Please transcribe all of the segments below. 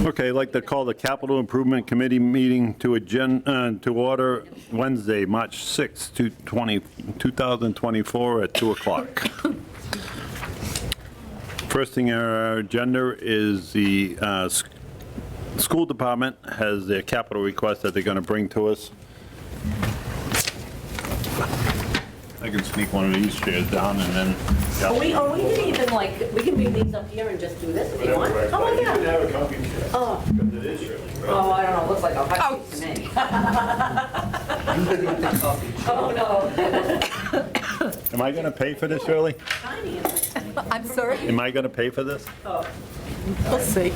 Okay, I'd like to call the Capital Improvement Committee meeting to order Wednesday, March 6, 2024 at 2 o'clock. First thing on our agenda is the school department has their capital request that they're going to bring to us. I can sneak one of these chairs down and then... Or we can even we can bring these up here and just do this if you want. Come on You can down. have a copy chair. Oh, Because it is Shirley, right? oh, I don't know, it looks like a hot seat to me. Oh, no. Am I going to pay for this, Shirley? Tiny, isn't it? I'm sorry, Am I going to pay for this? Oh, we'll see.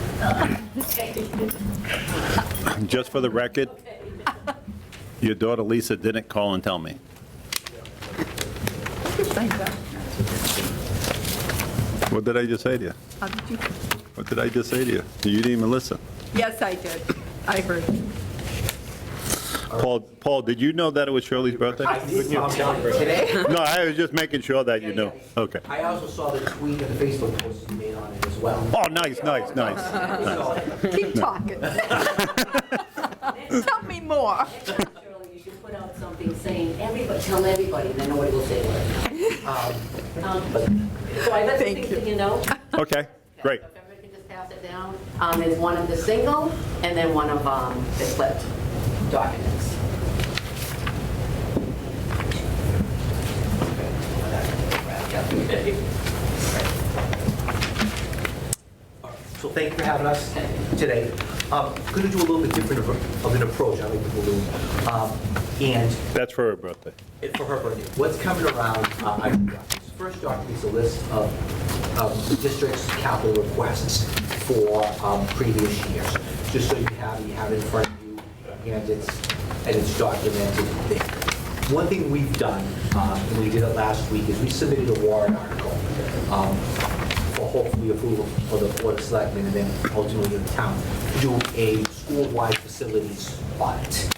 okay. Just for the record, your daughter Lisa didn't call and tell me. What did I just say to you? How did you? What did I just say to you? You didn't even listen. Yes, I did. I heard. Paul, did you know that it was Shirley's birthday? I did today. No, I was just making sure that you knew. Okay. I also saw the tweet and the Facebook post you made on it as well. Oh, nice. So, Keep talking. Tell me more. Shirley, you should put out something saying, everybody, tell everybody, and then nobody will say what. So I let Thank things you. that you know. Okay, great. So if everybody can just pass it down. There's one of the single, and then one of the split documents. so thank you for having us today. Going to do a little bit different of an approach. I like the balloon. And That's for her birthday. for her birthday, what's coming around, I do documents. First document is a list of the district's capital requests for previous years, just so you have it in front of you, and it's documented there. One thing we've done, and we did it last week, is we submitted a warrant article for hopefully approval for the Board of Selectmen and then ultimately the town to do a school-wide facilities audit.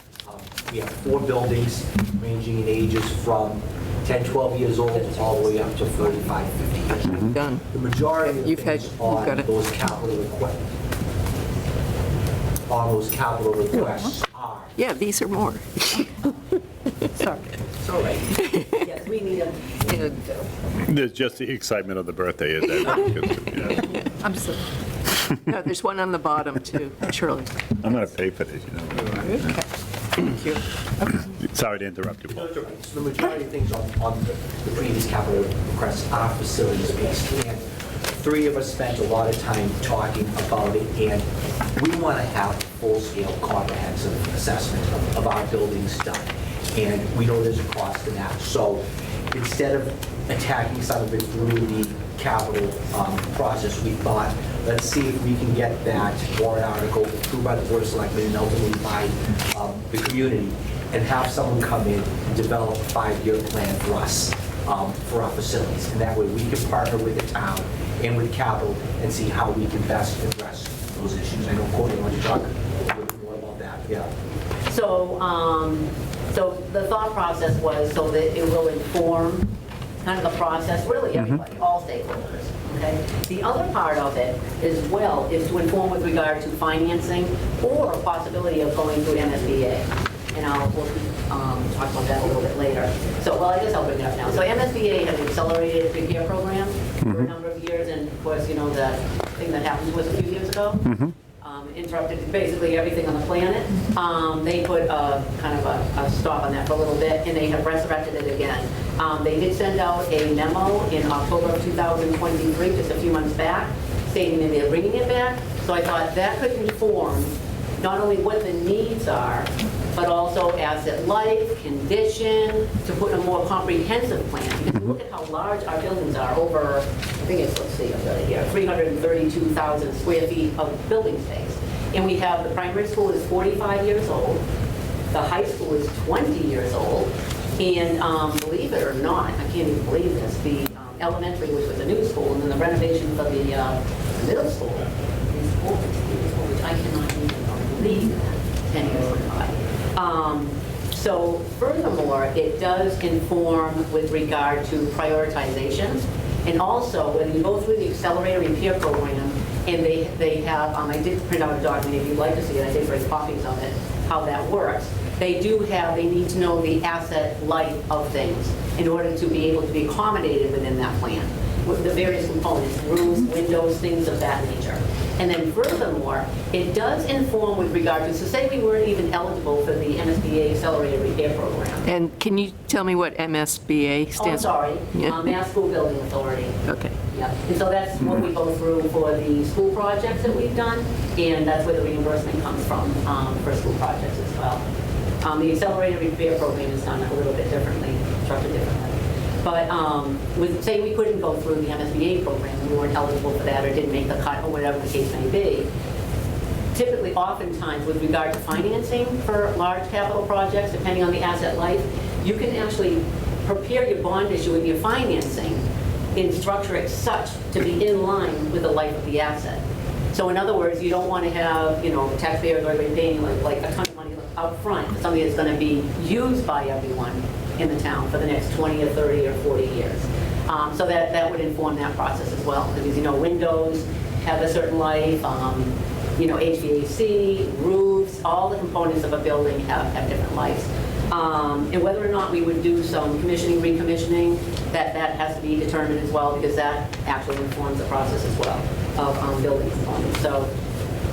We have 4 buildings ranging in ages from 10, 12 years old all the way up to 45, 50 years old. Done. The majority of You've had- things you've on got it. those capital requests are, Yeah, these are more. Sorry. it's all right. Yes, we need them. There's just the excitement of the birthday. Is that, I'm sorry. No, there's one on the bottom too, Shirley. I'm going to pay for this, you know. Okay. Thank you. Sorry to interrupt you, Paul. So the majority of things on the previous capital requests are facilities-based, and 3 of us spent a lot of time talking about it, and we want to have a full-scale comprehensive assessment of our buildings done, and we know there's a cost to that. So instead of attacking some of it through the capital process, we thought, let's see if we can get that warrant article approved by the Board of Selectmen and ultimately by the community, and have someone come in and develop a 5-year plan for us, for our facilities. And that way we can partner with the town and with capital and see how we can best address those issues. I know Courtney wants to talk a little bit more about that, yeah. So, so the thought process was so that it will inform kind of the process, really everybody, all stakeholders, okay? The other part of it as well is to inform with regard to financing or a possibility of going through MSBA. And we'll talk about that a little bit later. So, well, I guess I'll bring it up now. So MSBA has an accelerated repair program for a number of years, and of course, you know, the thing that happened to us a few years ago, interrupted basically everything on the planet. They put a kind of a stop on that for a little bit, and they have resurrected it again. They did send out a memo in October of 2023, just a few months back, stating that they're bringing it back. So I thought that could inform not only what the needs are, but also asset life, condition, to put a more comprehensive plan. Because look at how large our buildings are, over, I think it's, let's see, I've got it here, 332,000 square feet of building space. And we have, the primary school is 45 years old, the high school is 20 years old, and believe it or not, I can't even believe this, the elementary, which was a new school, and then the renovation for the middle school is old, which I cannot even believe that 10 years went by. So furthermore, it does inform with regard to prioritizations, and also when you go through the accelerated repair program, And they have, I did print out a document, if you'd like to see it, I did bring copies of it, how that works. They need to know the asset life of things in order to be able to be accommodated within that plan, with the various components, roofs, windows, things of that nature. And then furthermore, it does inform with regard to, so say we weren't even eligible for the MSBA Accelerated Repair Program. And can you tell me what MSBA Oh, stands for? sorry, Yeah. Mass School Building Authority. Okay. Yeah, and so that's what we go through for the school projects that we've done, and that's where the reimbursement comes from for school projects as well. The Accelerated Repair Program is done a little bit differently, structured differently. But say we couldn't go through the MSBA program, we weren't eligible for that or didn't make the cut or whatever the case may be. Typically, oftentimes, with regard to financing for large capital projects, depending on the asset life, you can actually prepare your bond issue and your financing and structure it such to be in line with the life of the asset. So in other words, you don't want to have, taxpayers or everybody paying like a ton of money up front for something that's going to be used by everyone in the town for the next 20 or 30 or 40 years. So that would inform that process as well, because, windows have a certain life, HVAC, roofs, all the components of a building have different lives. And whether or not we would do some commissioning, recommissioning, that has to be determined as well, because that actually informs the process as well of building components. So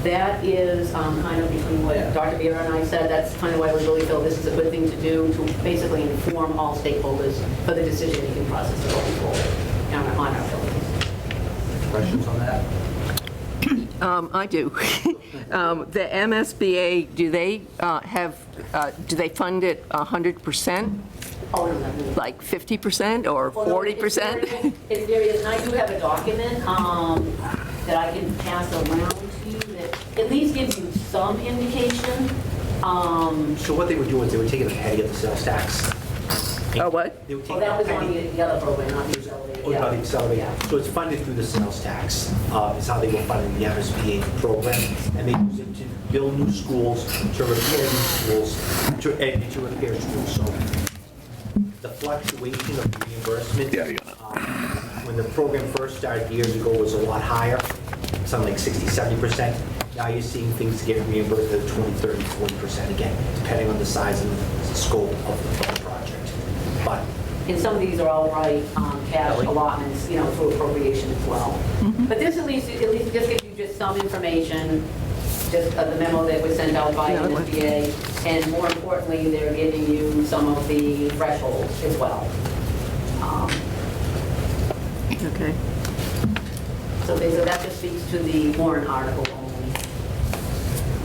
that is kind of between what Dr. Vera and I said, that's kind of why we really feel this is a good thing to do, to basically inform all stakeholders for the decision-making process going forward on our buildings. Questions on that? I do. The MSBA, do they do they fund it 100%? Oh, no. Like 50% or 40%? It's various, and I do have a document that I can pass around to you that at least gives you some indication. So what they would do is they would take it ahead of the sales tax. Oh, what? They would take Oh, that was it on ahead. the other program, not the accelerated. Oh, not the accelerated. Yeah. So it's funded through the sales tax, is how they go funding the MSBA program. And they use it to build new schools, to repair new schools, and to repair schools. So the fluctuation of the reimbursement, when the program first started years ago, was a lot higher, something like 60, 70%. Now you're seeing things get reimbursed at 20, 30, 40% again, depending on the size and the scope of the project. But And some of these are outright cash Really? allotments, through appropriation as well. But this at least just gives you just some information, just the memo that was sent out by Yeah, that one. NSBA, and more importantly, they're giving you some of the thresholds as well. Okay. So that just speaks to the warrant article only.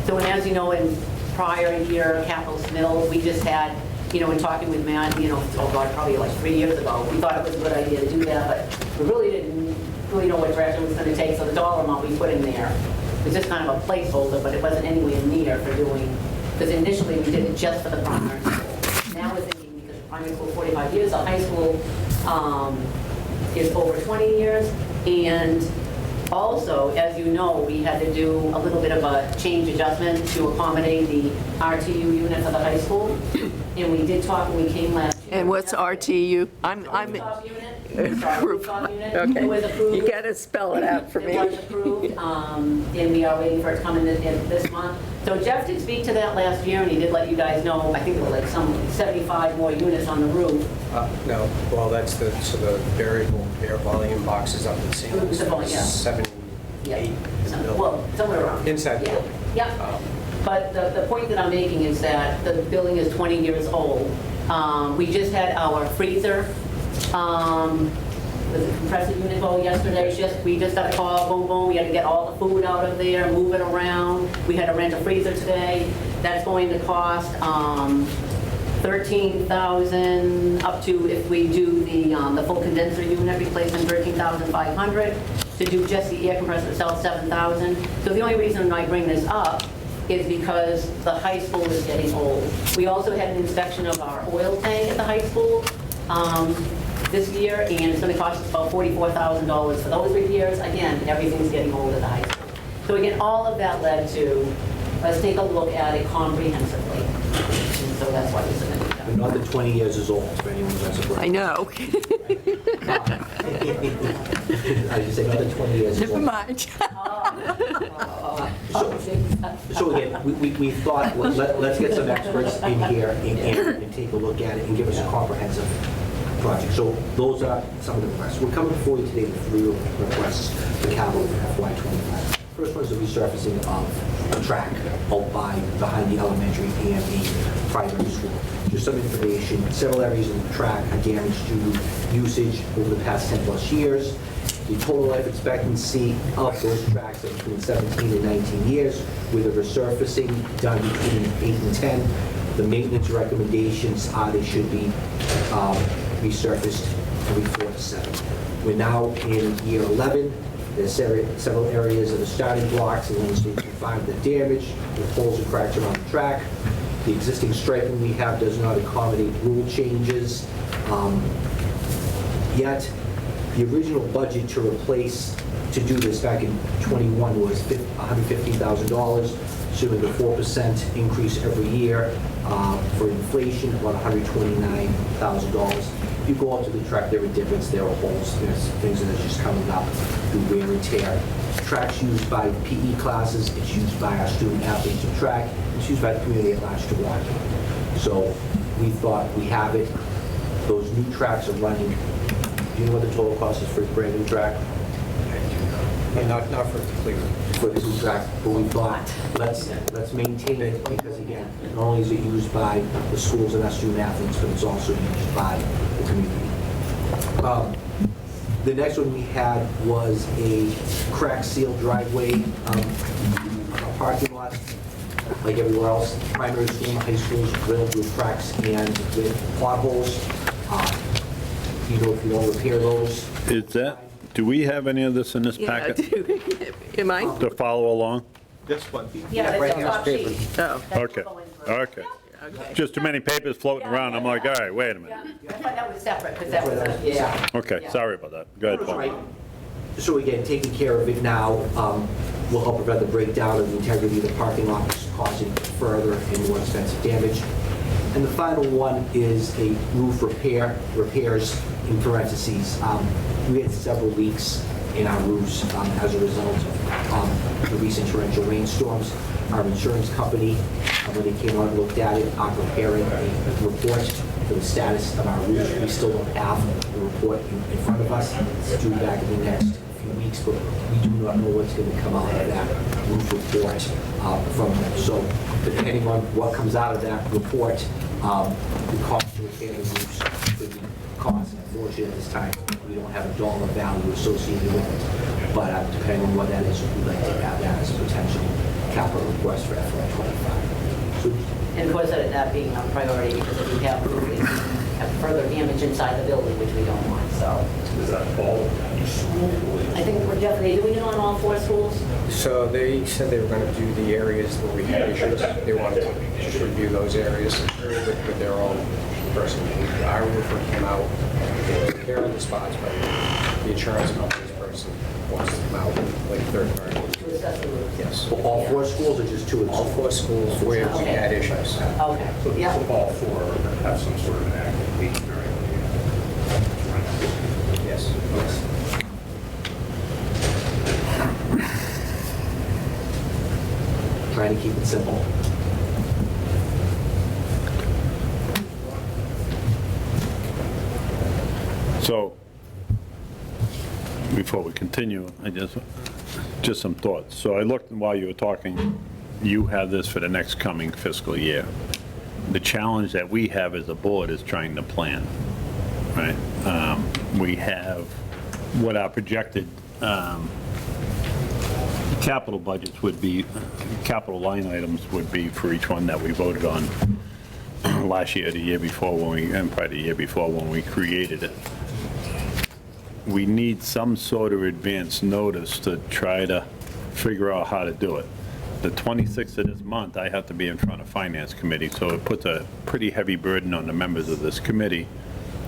So, and as you know, in prior year capital submittals, we just had, in talking with Matt, oh God, probably like 3 years ago, we thought it was a good idea to do that, but we really didn't know what direction it was going to take, so the dollar amount we put in there was just kind of a placeholder, but it wasn't anywhere near for doing, because initially we did it just for the primary school. Now we're thinking, because primary school 45 years, the high school is over 20 years, and also, as you know, we had to do a little bit of a change adjustment to accommodate the RTU unit for the high school. And we did talk when we came last year. And what's RTU? Rooftop unit. Sorry, rooftop unit. Okay. It was approved. You got to spell it out for It me. was approved, and we are waiting for it to come in this month. So Jeff did speak to that last year, and he did let you guys know, I think there were like some 75 more units on the roof. No, well, that's the variable air volume box is up to the ceiling. The volume, yeah. 78 Yeah. in the building. Well, somewhere around. Inside the Yeah. building. Yeah. But the point that I'm making is that the building is 20 years old. We just had our freezer, with the compressor unit go yesterday. We just got a call, boom, boom, we had to get all the food out of there, move it around. We had to rent a freezer today. That's going to cost $13,000 up to, if we do the full condenser unit replacement, $13,500. To do just the air compressor itself, $7,000. So the only reason I bring this up is because the high school is getting old. We also had an inspection of our oil tank at the high school this year, and it's going to cost us about $44,000 for those repairs. Again, everything's getting old at the high school. So again, all of that led to, let's take a look at it comprehensively. And so that's why we submitted that. but not that 20 years is old, for anyone who has a brain. I know. I just said not that 20 years is Never old. mind. So again, we thought, let's get some experts in here and take a look at it and give us a comprehensive project. So those are some of the requests. We're coming before you today with 3 requests for capital for FY '25. First one is the resurfacing of the track out behind the elementary and the primary school. Just some information, several areas of the track are damaged due to usage over the past 10+ years. The total life expectancy of those tracks are between 17 and 19 years, with a resurfacing done between 8 and 10. The maintenance recommendations are they should be resurfaced every 4 to 7. We're now in year 11. There's several areas of the starting blocks and landscape confined that damage, with holes and cracks around the track. The existing striping we have does not accommodate rule changes yet. The original budget to do this back in '21 was $115,000, assuming a 4% increase every year for inflation, about $129,000. If you go out to the track, there are divots, there are holes, there's things that are just coming up through wear and tear. Track's used by PE classes, it's used by our student athletes of track, it's used by the community at large to walk. So we thought we have it. Those new tracks are running. Do you know what the total cost is for a brand new track? And not for Cleveland. For this new track, but we thought, let's maintain it, because again, not only is it used by the schools and our student athletes, but it's also used by the community. The next one we had was a crack sealed driveway, a parking lot, like everywhere else. Primary school and high schools drilled with cracks and with potholes. You know, if you want to repair those. Is that, do we have any of this in this Yeah, packet am I? to follow along? This one. Yeah, right that's a here. top sheet. Oh, That's Okay, what we're going through. okay. okay. Just too many papers floating around, I'm like, all right, wait a minute. Yeah, I thought that was separate, because that was, yeah. Okay, sorry about that. Go ahead, That's Paul. right. So again, taking care of it now will help prevent the breakdown of the integrity of the parking lot, which is causing further and more expensive damage. And the final one is a roof repairs in parentheses. We had several leaks in our roofs as a result of the recent torrential rainstorms. Our insurance company, when they came out and looked at it, are preparing a report for the status of our roofs. We still don't have the report in front of us. It's due back in the next few weeks, but we do not know what's going to come out of that roof report from them. So depending on what comes out of that report, the cost to repair the roofs could be cost. Unfortunately, at this time, we don't have a dollar value associated with it. But depending on what that is, we'd like to have that as a potential capital request for FY '25. So And of course, that being a priority, because if we have further damage inside the building, which we don't want, so. Is that all each school? I think we're definitely doing it on all 4 schools. So they said they were going to do the areas where we had issues. They wanted to just review those areas with their own person. Our roofer came out, they took care of the spots, but the insurance company's person wants to come out, like third party. To assess the roofs. Yes. for all 4 schools or just 2 of All them? 4 schools where we had issues. Okay, So yeah. all 4 have some sort of an active leak during Yes. Trying to keep it simple. So, before we continue, just some thoughts. So I looked while you were talking, you have this for the next coming fiscal year. The challenge that we have as a board is trying to plan, right? We have what our projected capital budgets would be, capital line items would be for each one that we voted on last year, the year before, and probably the year before when we created it. We need some sort of advance notice to try to figure out how to do it. The 26th of this month, I have to be in front of Finance Committee, so it puts a pretty heavy burden on the members of this committee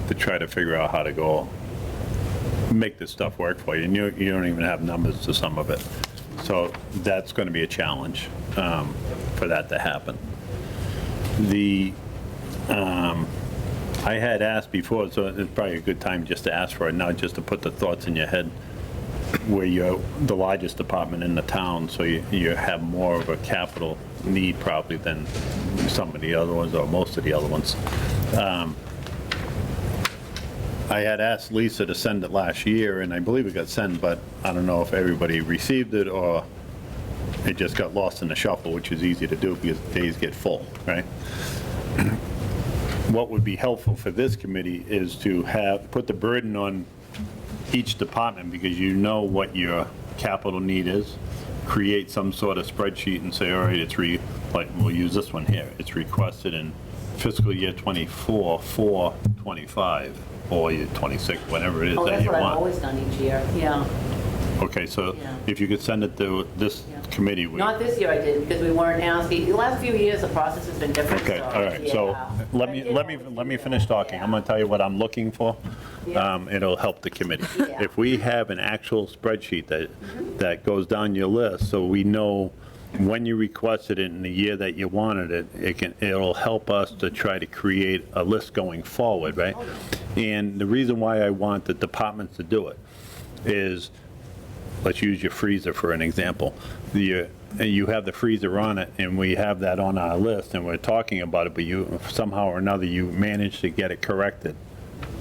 to try to figure out how to go make this stuff work for you. And you don't even have numbers to some of it. So that's going to be a challenge for that to happen. The I had asked before, so it's probably a good time just to ask for it, not just to put the thoughts in your head, where you're the largest department in the town, so you have more of a capital need probably than some of the other ones, or most of the other ones. I had asked Lisa to send it last year, and I believe it got sent, but I don't know if everybody received it, or it just got lost in the shuffle, which is easy to do because days get full, right? What would be helpful for this committee is to put the burden on each department, because you know what your capital need is, create some sort of spreadsheet and say, all right, like, we'll use this one here, it's requested in fiscal year '24 for '25, or year '26, whatever it is Oh, that that's you what I've want. always done each year, yeah. Okay, so Yeah. if you could send it to this Yeah. committee. Not this year I didn't, because we weren't asking, the last few years, the process has been different. Okay, all right, so yeah. let But me, I did let me, always let me do finish that, talking. yeah. I'm gonna tell you what I'm looking for. Yeah. It'll help the committee. Yeah. If we have an actual spreadsheet that goes down your list, so we know when you requested it and the year that you wanted it, it'll help us to try to create a list going forward, right? And the reason why I want the departments to do it is, let's use your freezer for an example. You have the freezer on it, and we have that on our list, and we're talking about it, but you, somehow or another, you manage to get it corrected.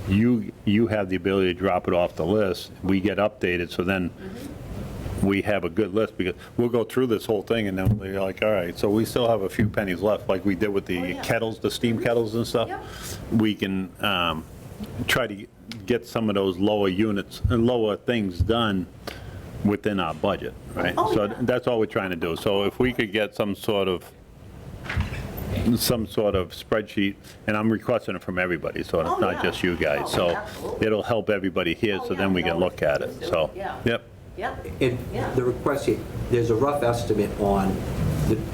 You have the ability to drop it off the list, we get updated, so then we have a good list, because we'll go through this whole thing, and then we're like, all right, so we still have a few pennies left, like we did with the yeah. kettles, the steam kettles and stuff. Yep. We can try to get some of those lower units and lower things done within our budget, right? Oh, So yeah. that's all we're trying to do. So if we could get some sort of spreadsheet, and I'm requesting it from everybody, so it's Oh, not yeah. just you guys. Oh, So absolutely. it'll help everybody here, Oh, so yeah, then we no, can look at it, let's do so, it, yeah. yep. Yep, And Yeah. the request here, there's a rough estimate on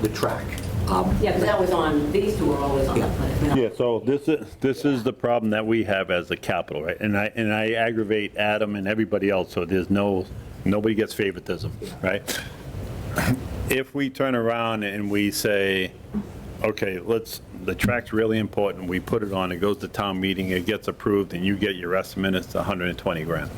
the track. yeah, because that was on, these two were always on the Yeah. plan. you know. Yeah, so this is the problem that we have as a capital, right? And I aggravate Adam and everybody else, so there's nobody gets favoritism, right? If we turn around and we say, okay, the track's really important, we put it on, it goes to town meeting, it gets approved, and you get your estimate, it's 120 grand.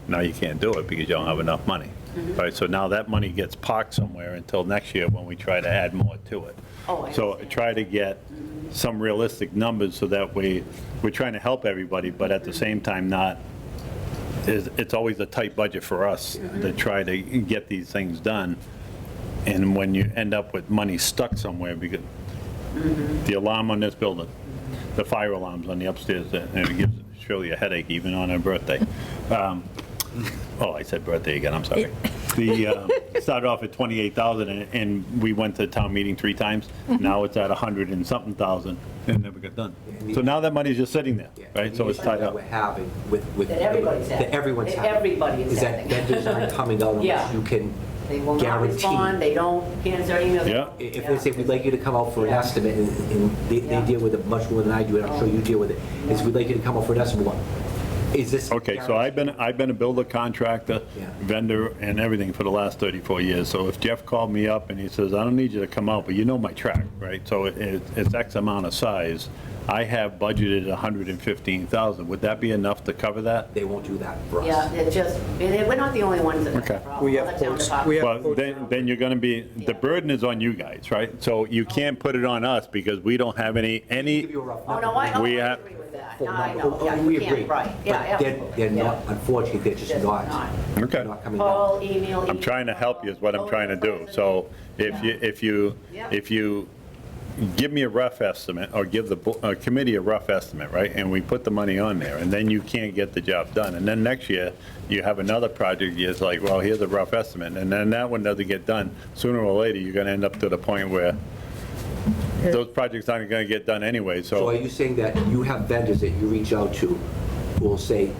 Now you can't do it because you don't have enough money, right? So now that money gets parked somewhere until next year when we try to add more to it. Oh, I So understand. try to get some realistic numbers so that we're trying to help everybody, but at the same time it's always a tight budget for us to try to get these things done. And when you end up with money stuck somewhere, because the alarm on this building, the fire alarms on the upstairs, and it gives Shirley a headache even on her birthday. Oh, I said birthday again, I'm sorry. It started off at 28,000 and we went to town meeting 3 times. Now it's at 100 and something thousand and never got done. So now that money's just sitting there, right? So it's tied That up. we're having with. That everybody's having. That everyone's That having. everybody is Is that having. vendors aren't coming out Yeah. unless you can They will not guarantee. respond, they don't answer emails. Yeah. If they say, we'd like you to come out for an Yeah. estimate, and they Yeah. deal with it much more than I do, and I'm sure you deal with it, is we'd like you to come out for an estimate, what? Is this? Okay, so I've been a builder, contractor, Yeah. vendor, and everything for the last 34 years. So if Jeff called me up and he says, I don't need you to come out, but you know my track, right? So it's X amount of size. I have budgeted 115,000. Would that be enough to cover that? They won't do that for us. Yeah, it just, we're not the only ones that have Okay. a problem. We have Other town quotes. departments- We have Well, quotes. then you're going to be, the burden is on you guys, right? So you can't put it on us because we don't have any, Give you a rough Oh, number. no, I We I have- agree with that. Full No, I number. know, yeah, We you can't, agree. right, yeah, But they're absolutely. not, unfortunately, they're just Just not. not. Okay. They're not coming down. Call, email. I'm trying to help you is what I'm trying to do. So if you give me a rough estimate, or give the committee a rough estimate, right? And we put the money on there, and then you can't get the job done. And then next year, you have another project, it's like, well, here's a rough estimate, and then that one doesn't get done. Sooner or later, you're gonna end up to the point where those projects aren't gonna get done anyway, So are so. you saying that you have vendors that you reach out to who will say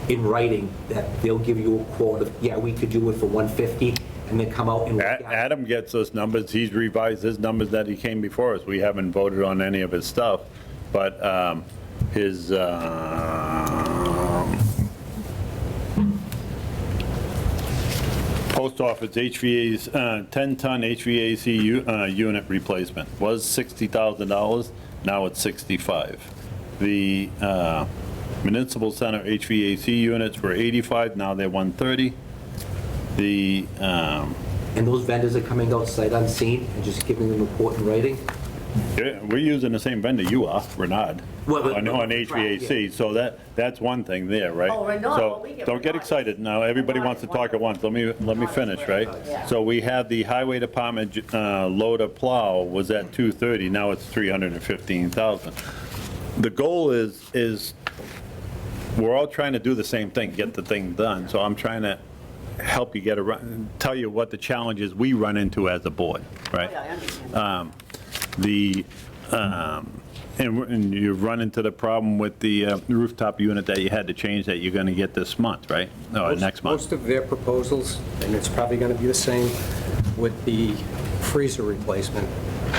in writing that they'll give you a quote of, yeah, we could do it for 150, and then come out and look at it? Adam gets us numbers, he's revised his numbers that he came before us. We haven't voted on any of his stuff, but his, post office HVA's, 10-ton HVAC unit replacement was $60,000, now it's $65,000. The municipal center HVAC units were $85,000, now they're $130,000. The, And those vendors are coming out sight unseen and just giving them report in writing? yeah, we're using the same vendor you are, Renard, Well, on HVAC, so that's one thing there, right? Oh, Renard, So well, we get don't get Renard. excited now, everybody Renard wants to is talk at once, let me finish, right? Yeah. So we had the highway department loader plow was at 230, now it's 315,000. The goal is, we're all trying to do the same thing, get the thing done, so I'm trying to help you tell you what the challenges we run into as a board, right? Yeah, I understand. And you run into the problem with the rooftop unit that you had to change that you're going to get this month, right? Or next month. Most of their proposals, and it's probably going to be the same with the freezer replacement.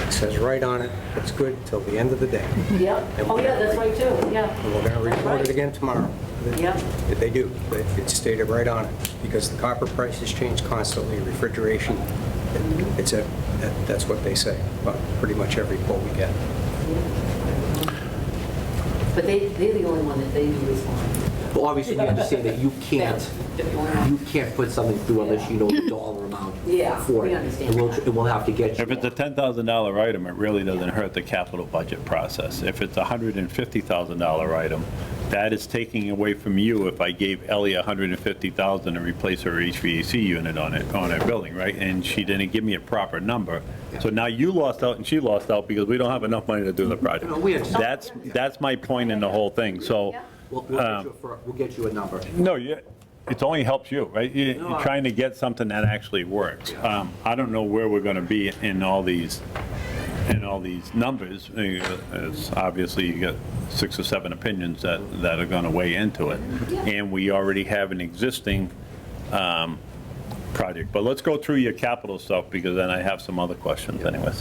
It says right on it, it's good till the end of the day. Yeah, oh, yeah, that's right, too, yeah. And we're going to report it again tomorrow. Yeah. They do. It's stated right on it, because the copper prices change constantly, refrigeration, that's what they say, about pretty much every quote we get. But they're the only one that they do respond. Well, obviously, you understand that you can't put something through unless you know the dollar amount Yeah, for it. we understand And that. we'll have to get you. If it's a $10,000 item, it really doesn't hurt the capital budget process. If it's a $150,000 item, that is taking away from you if I gave Ellie $150,000 to replace her HVAC unit on her building, right? And she didn't give me a proper number. So now you lost out and she lost out because we don't have enough money to do the project. No, we understand. That's my point in the whole thing, so. We'll get you a number. No, it only helps you, right? You're No, trying to get something that actually works. I don't know where we're going to be in all these numbers. It's obviously, you got 6 or 7 opinions that are going to weigh into it. And we already have an existing project. But let's go through your capital stuff, because then I have some other questions anyways.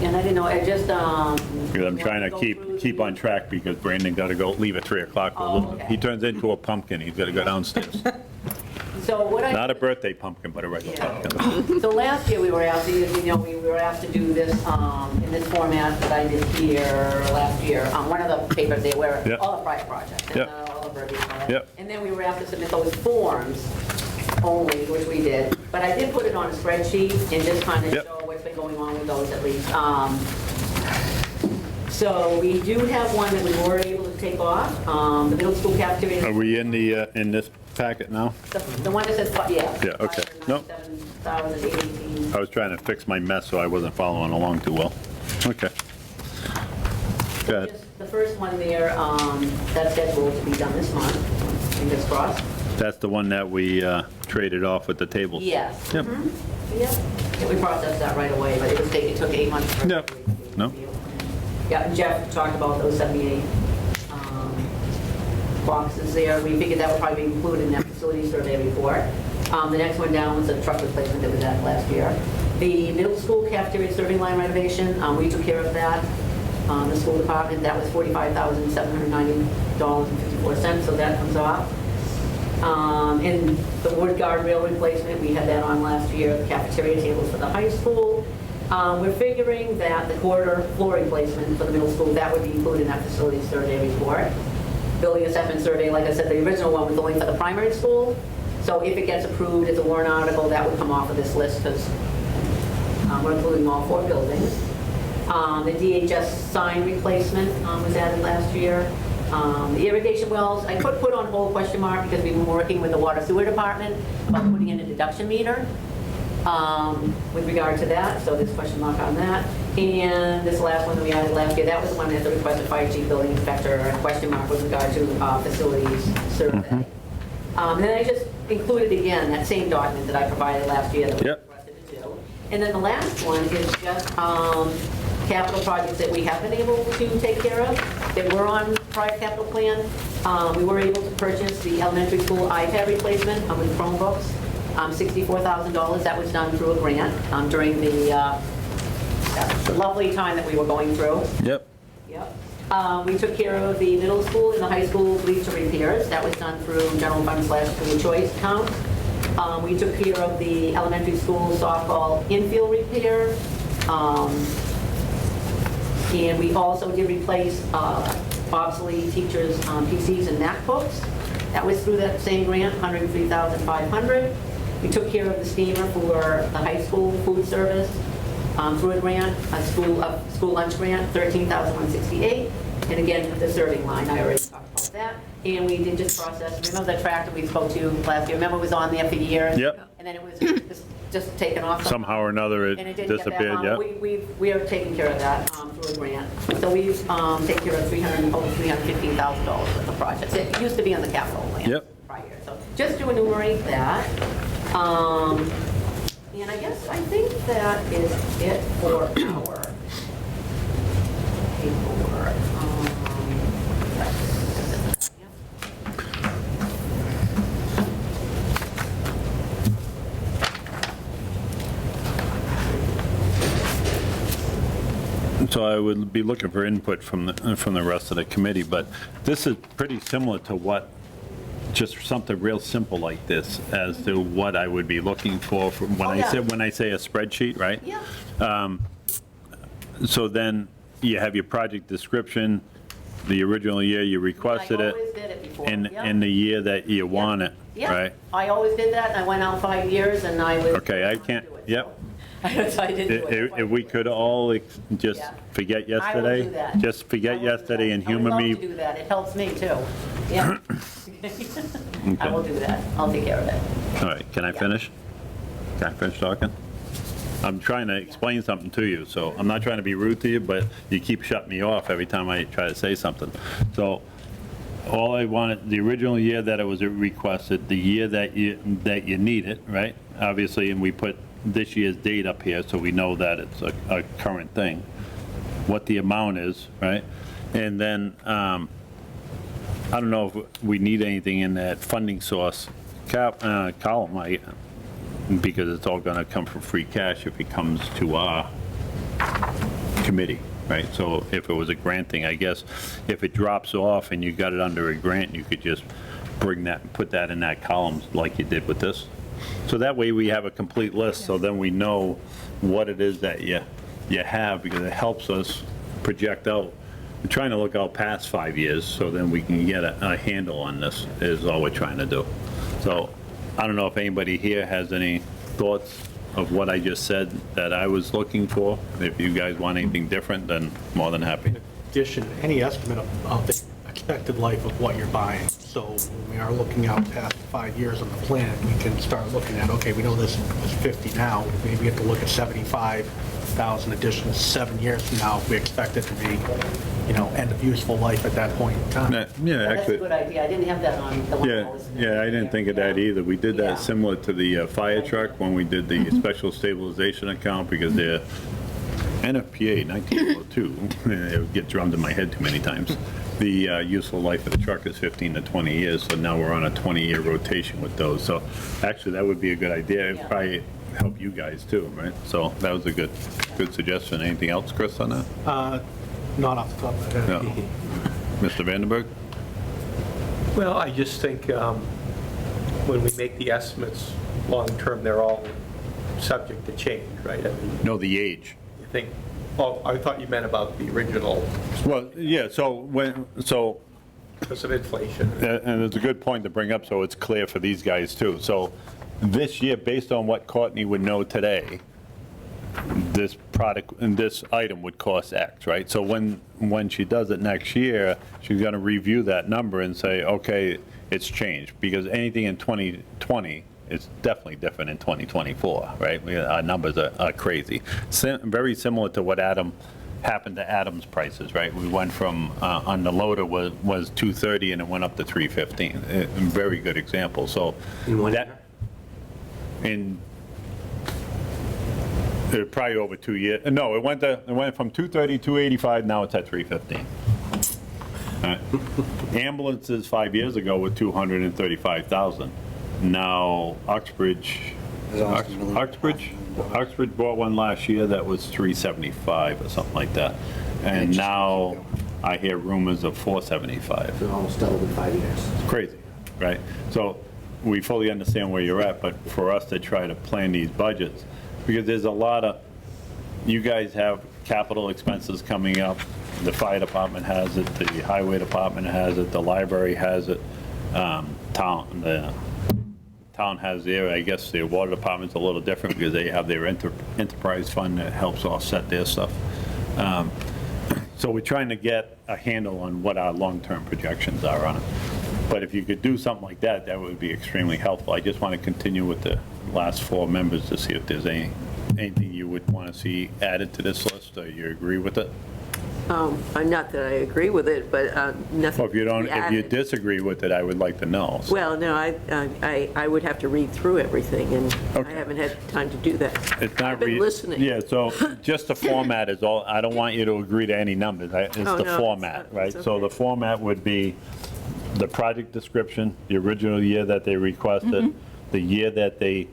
And I didn't know, I just, Because I'm trying to keep on track, because Brandon got to go, leave at 3 o'clock. Oh, okay. He turns into a pumpkin, he's got to go downstairs. so what I. Not a birthday pumpkin, but a regular Yeah. pumpkin. So last year, we were asked, we were asked to do this in this format that I did here last year, one of the papers there, where Yeah. all the private projects, and Yeah. all the verbiage on it. Yeah. And then we were asked to submit those forms only, which we did. But I did put it on a spreadsheet and just kind of Yep. show what's been going on with those at least. So we do have one that we were able to take off, the middle school cafeteria. Are we in this packet now? The one that says, yeah. Yeah, okay. Nope. 597,018. I was trying to fix my mess, so I wasn't following along too well. Okay. Go ahead. Just the first one there, that's scheduled to be done this month, fingers crossed. That's the one that we traded off with the tables? Yes. Yep. Yep. Yeah, we processed that right away, but it took 8 months. for it Yep. to be No. reviewed. Yeah, and Jeff talked about those 78 boxes there. We figured that would probably be included in that facility survey report. The next one down was a truck replacement that was at last year. The middle school cafeteria serving line renovation, we took care of that. The school department, that was $45,790.54, so that comes off. And the wood guardrail replacement, we had that on last year, the cafeteria tables for the high school. We're figuring that the corridor floor replacement for the middle school, that would be included in that facility survey report. Building assessment survey, like I said, the original one was only for the primary school. So if it gets approved as a warrant article, that would come off of this list, because we're including all 4 buildings. The DHS sign replacement was added last year. The irrigation wells, I put on hold question mark, because we've been working with the water sewer department about putting in a deduction meter with regard to that, so there's question mark on that. And this last one that we added last year, that was the one that the requested fire chief, building inspector, and question mark with regard to facilities survey. And then I just included again that same document that I provided last year that we Yep. requested to do. And then the last one is just capital projects that we have been able to take care of, that were on prior capital plan. We were able to purchase the elementary school iPad replacement with Chromebooks, $64,000. That was done through a grant during the lovely time that we were going through. Yep. Yep. We took care of the middle school and the high school bleacher repairs. That was done through general fund / school choice account. We took care of the elementary school softball infield repair. And we also did replace obsolete teachers' PCs and MacBooks. That was through that same grant, $103,500. We took care of the steamer for the high school food service through a grant, a school lunch grant, $13,168. And again, the serving line, I already talked about that. And we did just process, remember the tractor we spoke to last year? Remember it was on there for years? Yep. And then it was just taken off. Somehow or another, And it it didn't get that disappeared, long. yeah. We are taking care of that through a grant. So we've taken care of over $315,000 worth of projects. It used to be on the capital plan. Yep. Prior. So just to enumerate that. And I think that is it for our paperwork. So I would be looking for input from the rest of the committee, but this is pretty similar to what, just something real simple like this, as to what I would be looking for when Oh, I yeah. say a spreadsheet, right? Yeah. So then you have your project description, the original year you requested I it, always did it before. and Yeah. and the year that you want it, Yeah. right? I always did that, and I went out 5 years, and I was. Okay, I can't, do it, yep. so. So I did do it. If we could all just Yeah. forget I will yesterday, do that. just I forget will do yesterday that. and humor I would me. love to do that, it helps me too. Yeah. I will do that, I'll take care of it. All right, can I finish? Can I finish talking? I'm trying to explain something to you, so I'm not trying to be rude to you, but you keep shutting me off every time I try to say something. So all I wanted, the original year that it was requested, the year that you need it, right? Obviously, and we put this year's date up here so we know that it's a current thing, what the amount is, right? And then, I don't know if we need anything in that funding source column, because it's all gonna come from free cash if it comes to our committee, right? So if it was a grant thing, I guess, if it drops off and you got it under a grant, you could just bring that, put that in that column like you did with this. So that way we have a complete list, so then we know what it is that you have, because it helps us project out. We're trying to look out past 5 years, so then we can get a handle on this, is all we're trying to do. So I don't know if anybody here has any thoughts of what I just said that I was looking for. If you guys want anything different, then more than happy. Addition, any estimate of the expected life of what you're buying. So when we are looking out past 5 years on the plan, we can start looking at, okay, we know this is 50 now, maybe we have to look at 75,000 additional 7 years from now, if we expect it to be, end of useful life at that point in time. Yeah, That's a actually, good idea, I didn't have that on the one. I was- yeah, I didn't think of that Yeah. either. We did Yeah. that similar to the fire truck when we did the special stabilization account, because they're NFPA 1902, it would get drummed in my head too many times. The useful life of the truck is 15 to 20 years, so now we're on a 20-year rotation with those. So actually, that would be a good idea. It'd Yeah. probably help you guys too, right? So that was a good suggestion. Anything else, Chris, on that? Not off the top of my head. No. Mr. Vandenberg? Well, I just think when we make the estimates, long-term, they're all subject to change, right? I mean, No, the age. you think, oh, I thought you meant about the original Well, yeah, so because of inflation. and it's a good point to bring up, so it's clear for these guys too. So this year, based on what Courtney would know today, this product and this item would cost X, right? So when she does it next year, she's gonna review that number and say, okay, it's changed, because anything in 2020 is definitely different in 2024, right? Our numbers are crazy. Very similar to what happened to Adam's prices, right? We went from, on the loader was 230 and it went up to 315. A very good example, so. In one that- In probably over 2 years. No, it went from 230, 285, now it's at 315. Ambulances 5 years ago were 235,000. Now Uxbridge bought one last year that was 375 or something like that. And now I hear rumors of 475. They're almost doubled in 5 years. Crazy, right? So we fully understand where you're at, but for us to try to plan these budgets, because there's a lot of, you guys have capital expenses coming up, the fire department has it, the highway department has it, the library has it, the town has their, I guess the water department's a little different because they have their enterprise fund that helps offset their stuff. So we're trying to get a handle on what our long-term projections are on it. But if you could do something like that, that would be extremely helpful. I just want to continue with the last 4 members to see if there's anything you would want to see added to this list, or you agree with it? Not that I agree with it, but nothing. Well, if you don't, to be if you added. disagree with it, I would like to know. So Well, no, I would have to read through everything, and I Okay. haven't had time to do that. It's not I've been listening. Yeah, so just the format is all, I don't want you to agree to any numbers. It's Oh, the no, format, it's right? So okay. the format would be the project description, the original year that they requested, Mm-hmm. the year that they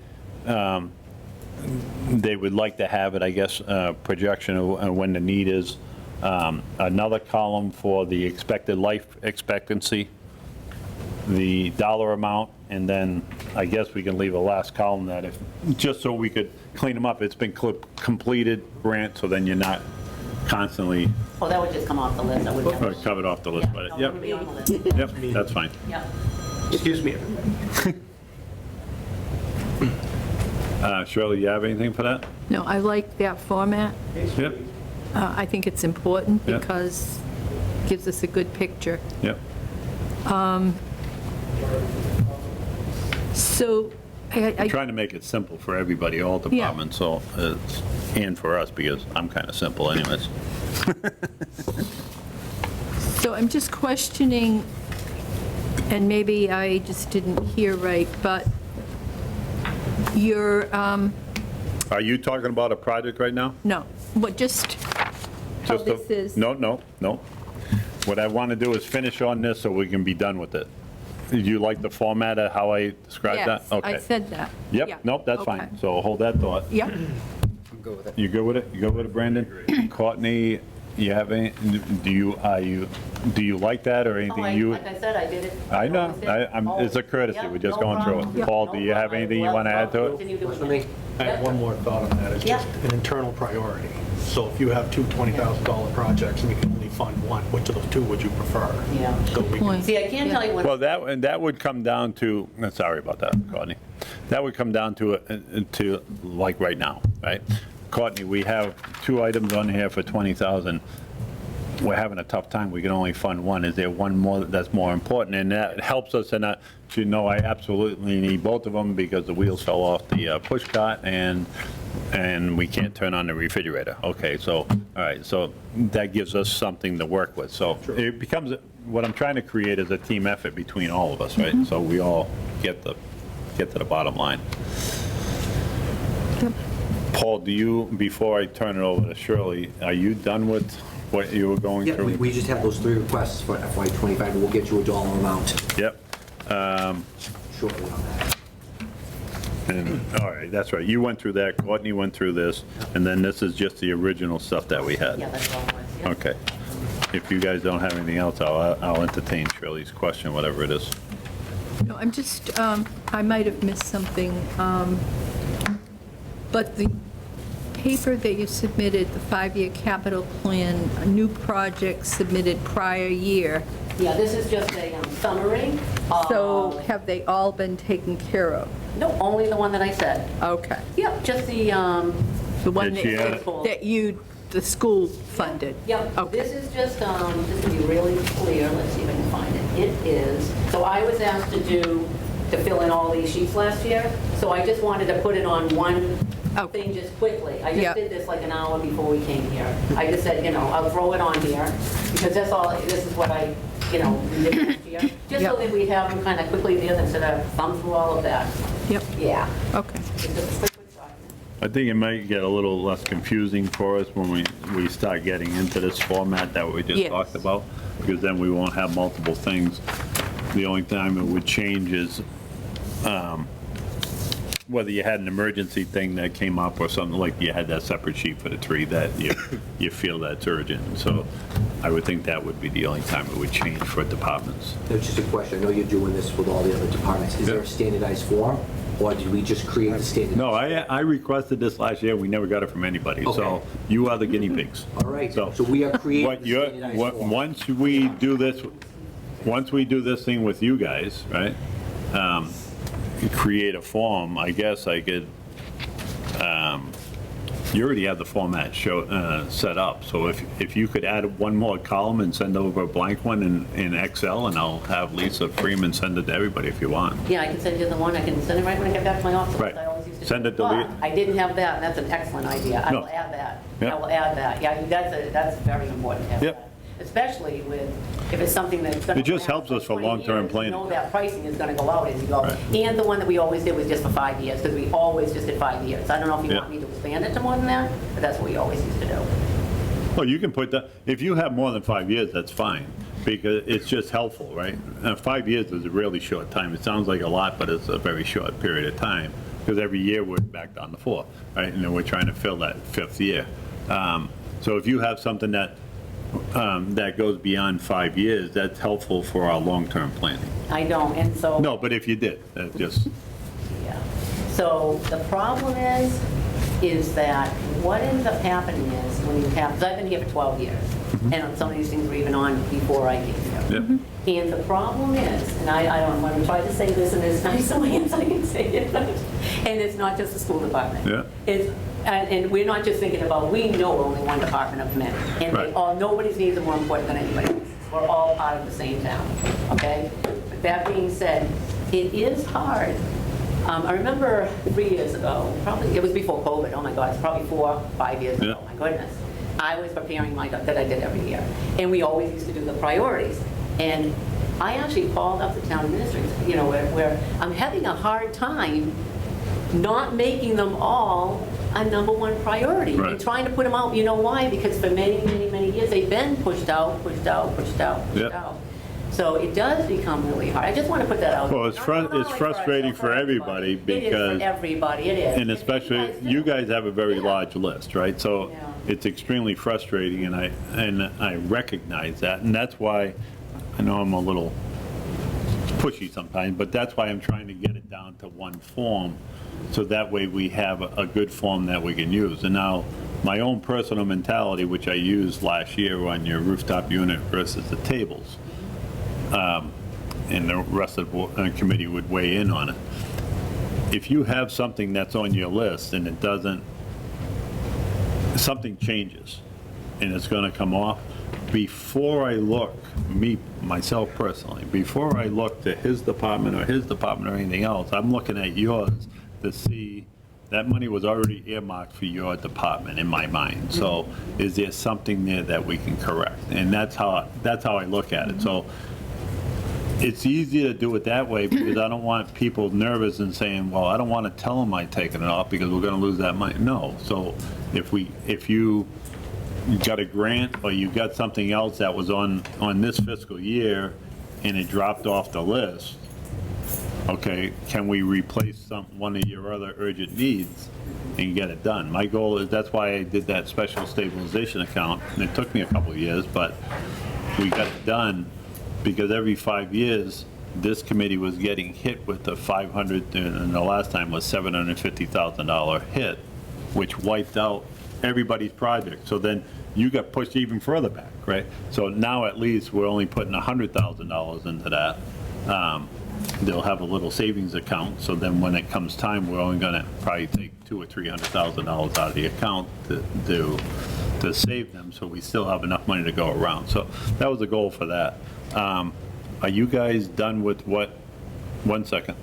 would like to have it, I guess, projection of when the need is. Another column for the expected life expectancy, the dollar amount, and then I guess we can leave a last column that if, just so we could clean them up, it's been completed, grant, so then you're not constantly Oh, that would just come off the list, I wouldn't have. covered off the list, Yeah, but, no, it yep, would be on the list. yep, that's fine. Yep. Excuse me. Shirley, you have anything for that? No, I like that format. Yep, I think it's important Yeah. because it gives us a good picture. yep. So I Trying to make it simple for everybody, all departments, so it's, and for us, because I'm kind of simple anyways. So I'm just questioning, and maybe I just didn't hear right, but your, Are you talking about a project right now? no, what, just how Just a- this is? No. What I want to do is finish on this so we can be done with it. Do you like the format of how I described that? Yes, I Okay. said that. Yeah, Yep, nope, that's okay. fine. So hold that thought. Yep, I'm good with it. You good with it? You good with it, Brandon? Courtney, you have any, do you like that or Oh, anything I- you? Like I said, I did it. I know, always did. it's a courtesy, Yeah, we're just no going through problem. it. Paul, No do you have problem. anything you want to add to it? Continue doing Works for me. it. I have one more thought on that, it's just Yeah. an internal priority. So if you have two $20,000 projects and you can only fund one, which of those two would you prefer? Yeah. So we can- point. See, I can't tell you when. Well, that would come down to, sorry about that, Courtney. That would come down to like right now, right? Courtney, we have 2 items on here for 20,000. We're having a tough time, we can only fund one. Is there one more that's more important? And that helps us in that, you know, I absolutely need both of them because the wheels fell off the push cart and we can't turn on the refrigerator. Okay, so, all right, so that gives us something to work with. So it becomes, what I'm trying to create is a team effort between all of us, right? So we all get to the bottom line. Paul, do you, before I turn it over to Shirley, are you done with what you were going Yeah, through? we just have those 3 requests for FY '25, and we'll get you a dollar amount Yep. shortly on that. And, all right, that's right. You went through that, Courtney went through this, and then this is just the original stuff that we had. Yeah, that's all it was, yeah. Okay. If you guys don't have anything else, I'll entertain Shirley's question, whatever it is. no, I'm just, I might have missed something, but the paper that you submitted, the 5-year capital plan, new projects submitted prior year, Yeah, this is just a summary. so have they all been taken care of? No, only the one that I said. Okay. Yep, just the, The one Did she that add- that you, the school funded? Yep, Okay. this is just, just to be really clear, let's see if I can find it. It is, so I was asked to fill in all these sheets last year, so I just wanted to put it on one Okay. thing just quickly. I Yep. just did this like an hour before we came here. I just said, I'll throw it on here, because that's all, this is what I, did last year. Just so Yep. that we have them kind of quickly there instead of thumb through all of that. Yep, Yeah. okay. It's just a quick document. I think it might get a little less confusing for us when we start getting into this format that we just Yes. talked about, because then we won't have multiple things. The only time it would change is whether you had an emergency thing that came up or something, like you had that separate sheet for the tree that you feel that's urgent. So I would think that would be the only time it would change for departments. It's just a question, I know you're doing this with all the other departments. Is there a standardized form, or did we just create the standard? No, I requested this last year, we never got it from anybody, so Okay. you are the guinea pigs. All right, so we are creating What the you're, standardized form. once we do this thing with you guys, right? Create a form, I guess I could, you already have the format set up, so if you could add one more column and send over a blank one in Excel, and I'll have Lisa Freeman send it to everybody if you want. Yeah, I can send you the one, I can send it right when I get back to my office. Right. I always used to Send do it to But Lee. I didn't have that, and that's an excellent idea. I No. will add that. Yep. I will add that. Yeah, that's very important to have Yep. that. Especially with, if it's something that's going to. It just helps us for long-term planning. You know that pricing is going to go out as you go. Right. And the one that we always did was just for 5 years, because we always just did 5 years. I don't know if you Yeah. want me to expand it to more than that, but that's what we always used to do. Well, you can put that, if you have more than 5 years, that's fine, because it's just helpful, right? 5 years is a really short time. It sounds like a lot, but it's a very short period of time, because every year we're back down to 4, right? And then we're trying to fill that 5th year. So if you have something that goes beyond 5 years, that's helpful for our long-term planning. I don't, and so. No, but if you did, that just, Yeah. So the problem is that what ends up happening is when you have, because I've been here for 12 years, and some of these things were even on before I came here. yeah, And the problem is, and I don't want to try to say this in as nice a way as I can say it, and it's not just the school department. Yeah. It's, and we're not just thinking about, we know only one department of many, and they Right. all, nobody's needs are more important than anybody else's. We're all part of the same town, okay? But that being said, it is hard. I remember 3 years ago, probably, it was before COVID, oh my God, it's probably 4, 5 years ago, Yeah. my goodness. I was preparing my, that I did every year, and we always used to do the priorities. And I actually called up the town administrators, you know, where I'm having a hard time not making them all a number one priority. Right. And trying to put them out, you know why? Because for many, many, many years, they've been pushed out, pushed out, pushed out, pushed Yep. out. So it does become really hard. I just want to put that out. Well, it's Not only frustrating us, for everybody It is because- for everybody, it is. and especially, you guys have a very Yeah. large list, right? So Yeah. it's extremely frustrating, and I recognize that, and that's why, I know I'm a little pushy sometimes, but that's why I'm trying to get it down to one form, so that way we have a good form that we can use. And now, my own personal mentality, which I used last year on your rooftop unit versus the tables, and the rest of the committee would weigh in on it. If you have something that's on your list and it doesn't, something changes and it's going to come off, before I look, myself personally, before I look to his department or anything else, I'm looking at yours to see that money was already earmarked for your department in my mind. So is there something there that we can correct? And that's how I look at it. So it's easier to do it that way because I don't want people nervous and saying, well, I don't want to tell them I'm taking it off because we're going to lose that money. No. So if you got a grant or you got something else that was on this fiscal year and it dropped off the list, okay, can we replace one of your other urgent needs and get it done? My goal is, that's why I did that special stabilization account, and it took me a couple of years, but we got it done because every 5 years, this committee was getting hit with the 500, and the last time was $750,000 hit, which wiped out everybody's project. So then you got pushed even further back, right? So now at least we're only putting $100,000 into that. They'll have a little savings account, so then when it comes time, we're only gonna probably take $200,000 or $300,000 out of the account to save them, so we still have enough money to go around. So that was the goal for that. Are you guys done with what, 1 second?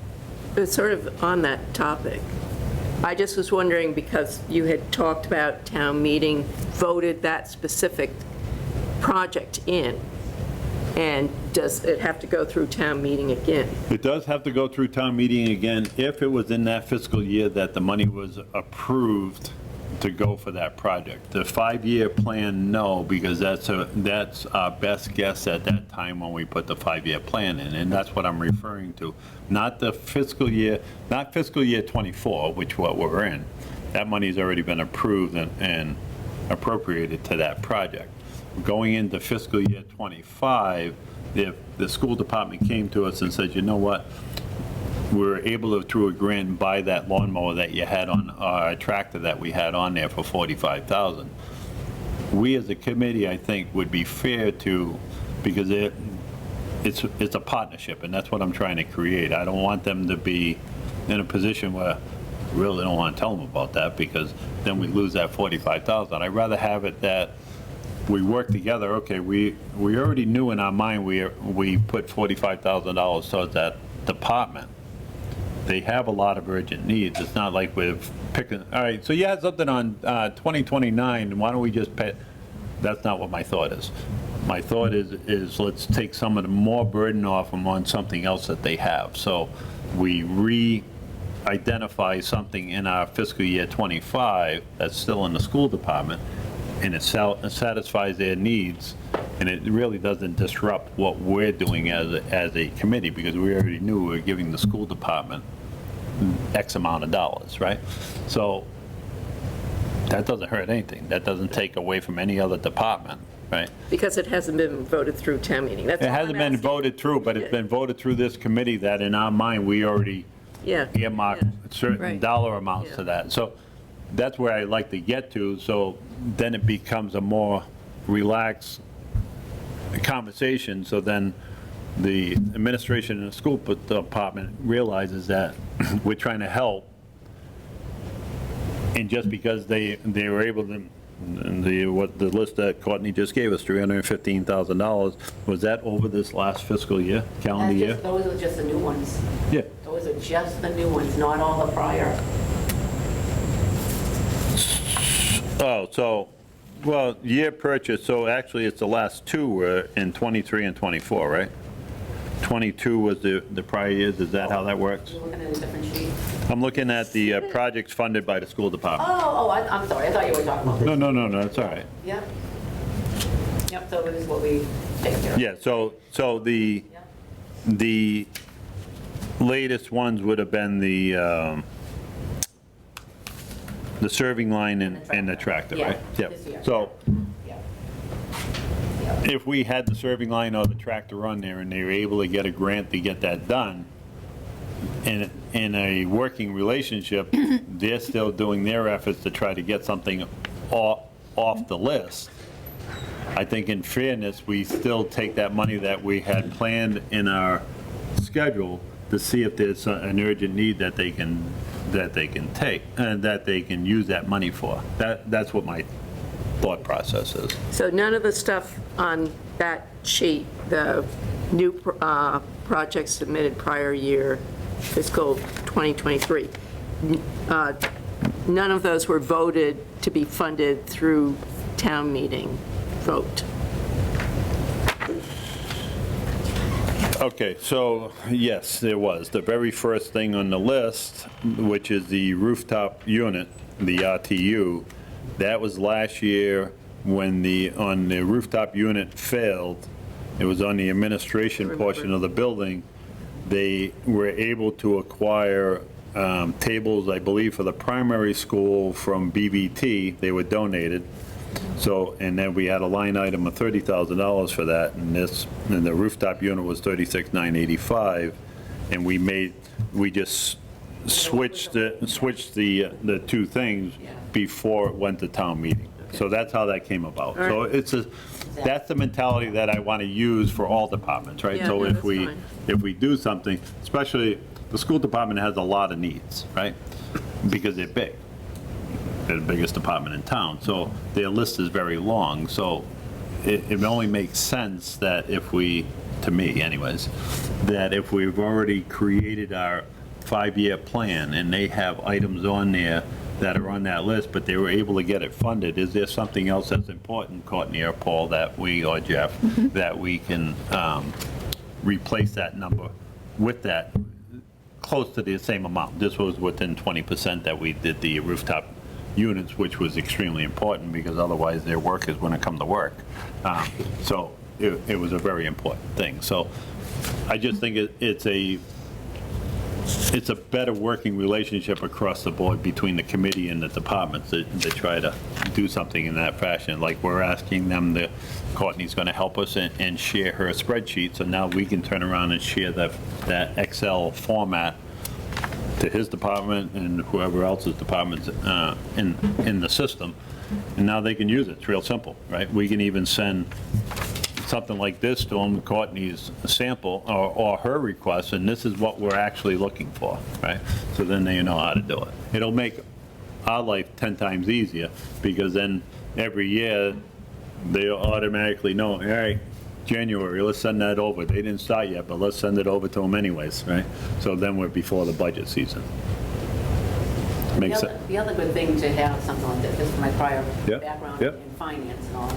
It's sort of on that topic. I just was wondering, because you had talked about town meeting, voted that specific project in, and does it have to go through town meeting again? It does have to go through town meeting again if it was in that fiscal year that the money was approved to go for that project. The 5-year plan, no, because that's our best guess at that time when we put the 5-year plan in, and that's what I'm referring to. Not fiscal year 24, which what we're in. That money's already been approved and appropriated to that project. Going into fiscal year 25, if the school department came to us and said, you know what, we're able to, through a grant, buy that lawnmower that you had on, a tractor that we had on there for $45,000. We as a committee, I think, would be fair to, because it's a partnership, and that's what I'm trying to create. I don't want them to be in a position where I really don't want to tell them about that, because then we lose that $45,000. I'd rather have it that we work together. Okay, we already knew in our mind we put $45,000 towards that department. They have a lot of urgent needs. It's not like we're picking, all right, so you had something on 2029, why don't we just pay? That's not what my thought is. My thought is let's take some of the more burden off them on something else that they have. So we re-identify something in our fiscal year 25 that's still in the school department, and it satisfies their needs, and it really doesn't disrupt what we're doing as a committee, because we already knew we were giving the school department X amount of dollars, right? So that doesn't hurt anything. That doesn't take away from any other department, right? Because it hasn't been voted through town meeting. That's It all I'm hasn't been asking. voted through, but it's been voted through this committee that in our mind, we already Yeah. earmarked certain Right. dollar amounts to Yeah. that. So that's where I like to get to, so then it becomes a more relaxed conversation, so then the administration and the school department realizes that we're trying to help, and just because they were able to, the list that Courtney just gave us, $315,000, was that over this last fiscal year, calendar year? Those are just the new ones. Yeah. Those are just the new ones, not all the prior. Oh, so, well, year purchase, so actually it's the last two were in 23 and 24, right? 22 was the prior years, is that how that works? You're looking at a different sheet. I'm looking at the projects funded by the school department. I'm sorry, I thought you were talking about this. No, that's all right. Yep. Yep, so this is what we take care of. Yeah, so the latest ones would have been the serving line and the tractor, right? Yeah, this year. So Yeah. if we had the serving line or the tractor on there and they were able to get a grant to get that done, in a working relationship, they're still doing their efforts to try to get something off the list. I think in fairness, we still take that money that we had planned in our schedule to see if there's an urgent need that they can take, and that they can use that money for. That's what my thought process is. So none of the stuff on that sheet, the new projects submitted prior year, fiscal 2023, none of those were voted to be funded through town meeting vote. Okay, so yes, there was. The very first thing on the list, which is the rooftop unit, the RTU, that was last year when the rooftop unit failed. It was on the administration portion of the building. They were able to acquire tables, I believe, for the primary school from BVT. They were donated. So, and then we had a line item of $30,000 for that, and the rooftop unit was $36,985, and we just switched the two things before it went to town meeting. So that's how that came about. So that's the mentality that I want to use for all departments, right? Yeah, So no, if that's we fine. do something, especially the school department has a lot of needs, right? Because they're big. They're the biggest department in town, so their list is very long. So it only makes sense that if we, to me anyways, that if we've already created our 5-year plan and they have items on there that are on that list, but they were able to get it funded, is there something else that's important, Courtney or Paul, that we, or Jeff, that we can replace that number with that close to the same amount? This was within 20% that we did the rooftop units, which was extremely important because otherwise their workers wouldn't come to work. So it was a very important thing. So I just think it's a better working relationship across the board between the committee and the departments to try to do something in that fashion. Like we're asking them Courtney's going to help us and share her spreadsheet, so now we can turn around and share that Excel format to his department and whoever else's departments in the system, and now they can use it. It's real simple, right? We can even send something like this to them, Courtney's sample or her request, and this is what we're actually looking for, right? So then they know how to do it. It'll make our life 10 times easier, because then every year they automatically know, all right, January, let's send that over. They didn't start yet, but let's send it over to them anyways, right? So then we're before the budget season. Makes sense. The other good thing to have something like this, just from my prior Yeah, background yeah. in finance and all,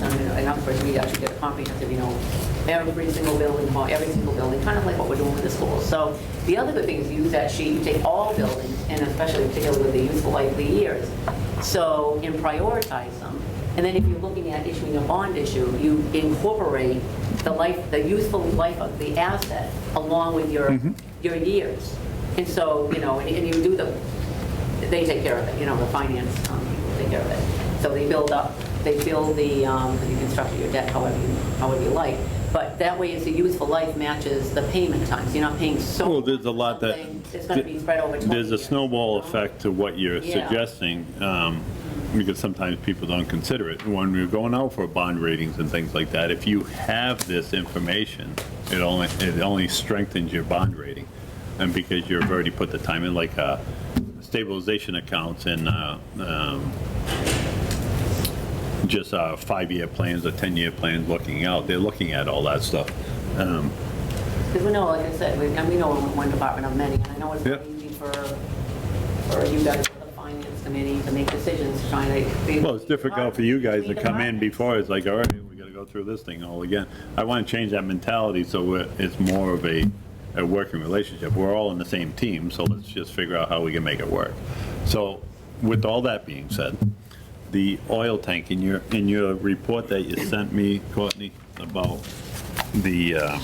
and of course, we actually get a comprehensive, every single building, kind of like what we're doing with the schools. So the other good thing is use that sheet, you take all buildings, and especially particularly with the useful life of the years, so, and prioritize them. And then if you're looking at issuing a bond issue, you incorporate the useful life of the asset along with your years. And so, and you do they take care of it, the finance people take care of it. So they build the, you can structure your debt however you like. But that way, it's a useful life matches the payment times. You're not paying so Well, much there's a lot for that, something that's going to be spread over 20 there's a years, snowball you know? effect to what you're Yeah. suggesting, because sometimes people don't consider it. When we're going out for bond ratings and things like that, if you have this information, it only strengthens your bond rating. And because you've already put the time in, like stabilization accounts and just 5-year plans or 10-year plans looking out, they're looking at all that stuff. Because we know, like I said, we know one department of many, and I know it's not Yeah. easy for you guys, for the finance committee, to make decisions, trying to. Well, it's difficult for you guys to Between come in departments. before, it's like, all right, we got to go through this thing all again. I want to change that mentality so it's more of a working relationship. We're all in the same team, so let's just figure out how we can make it work. So with all that being said, the oil tank, in your report that you sent me, Courtney, about the, I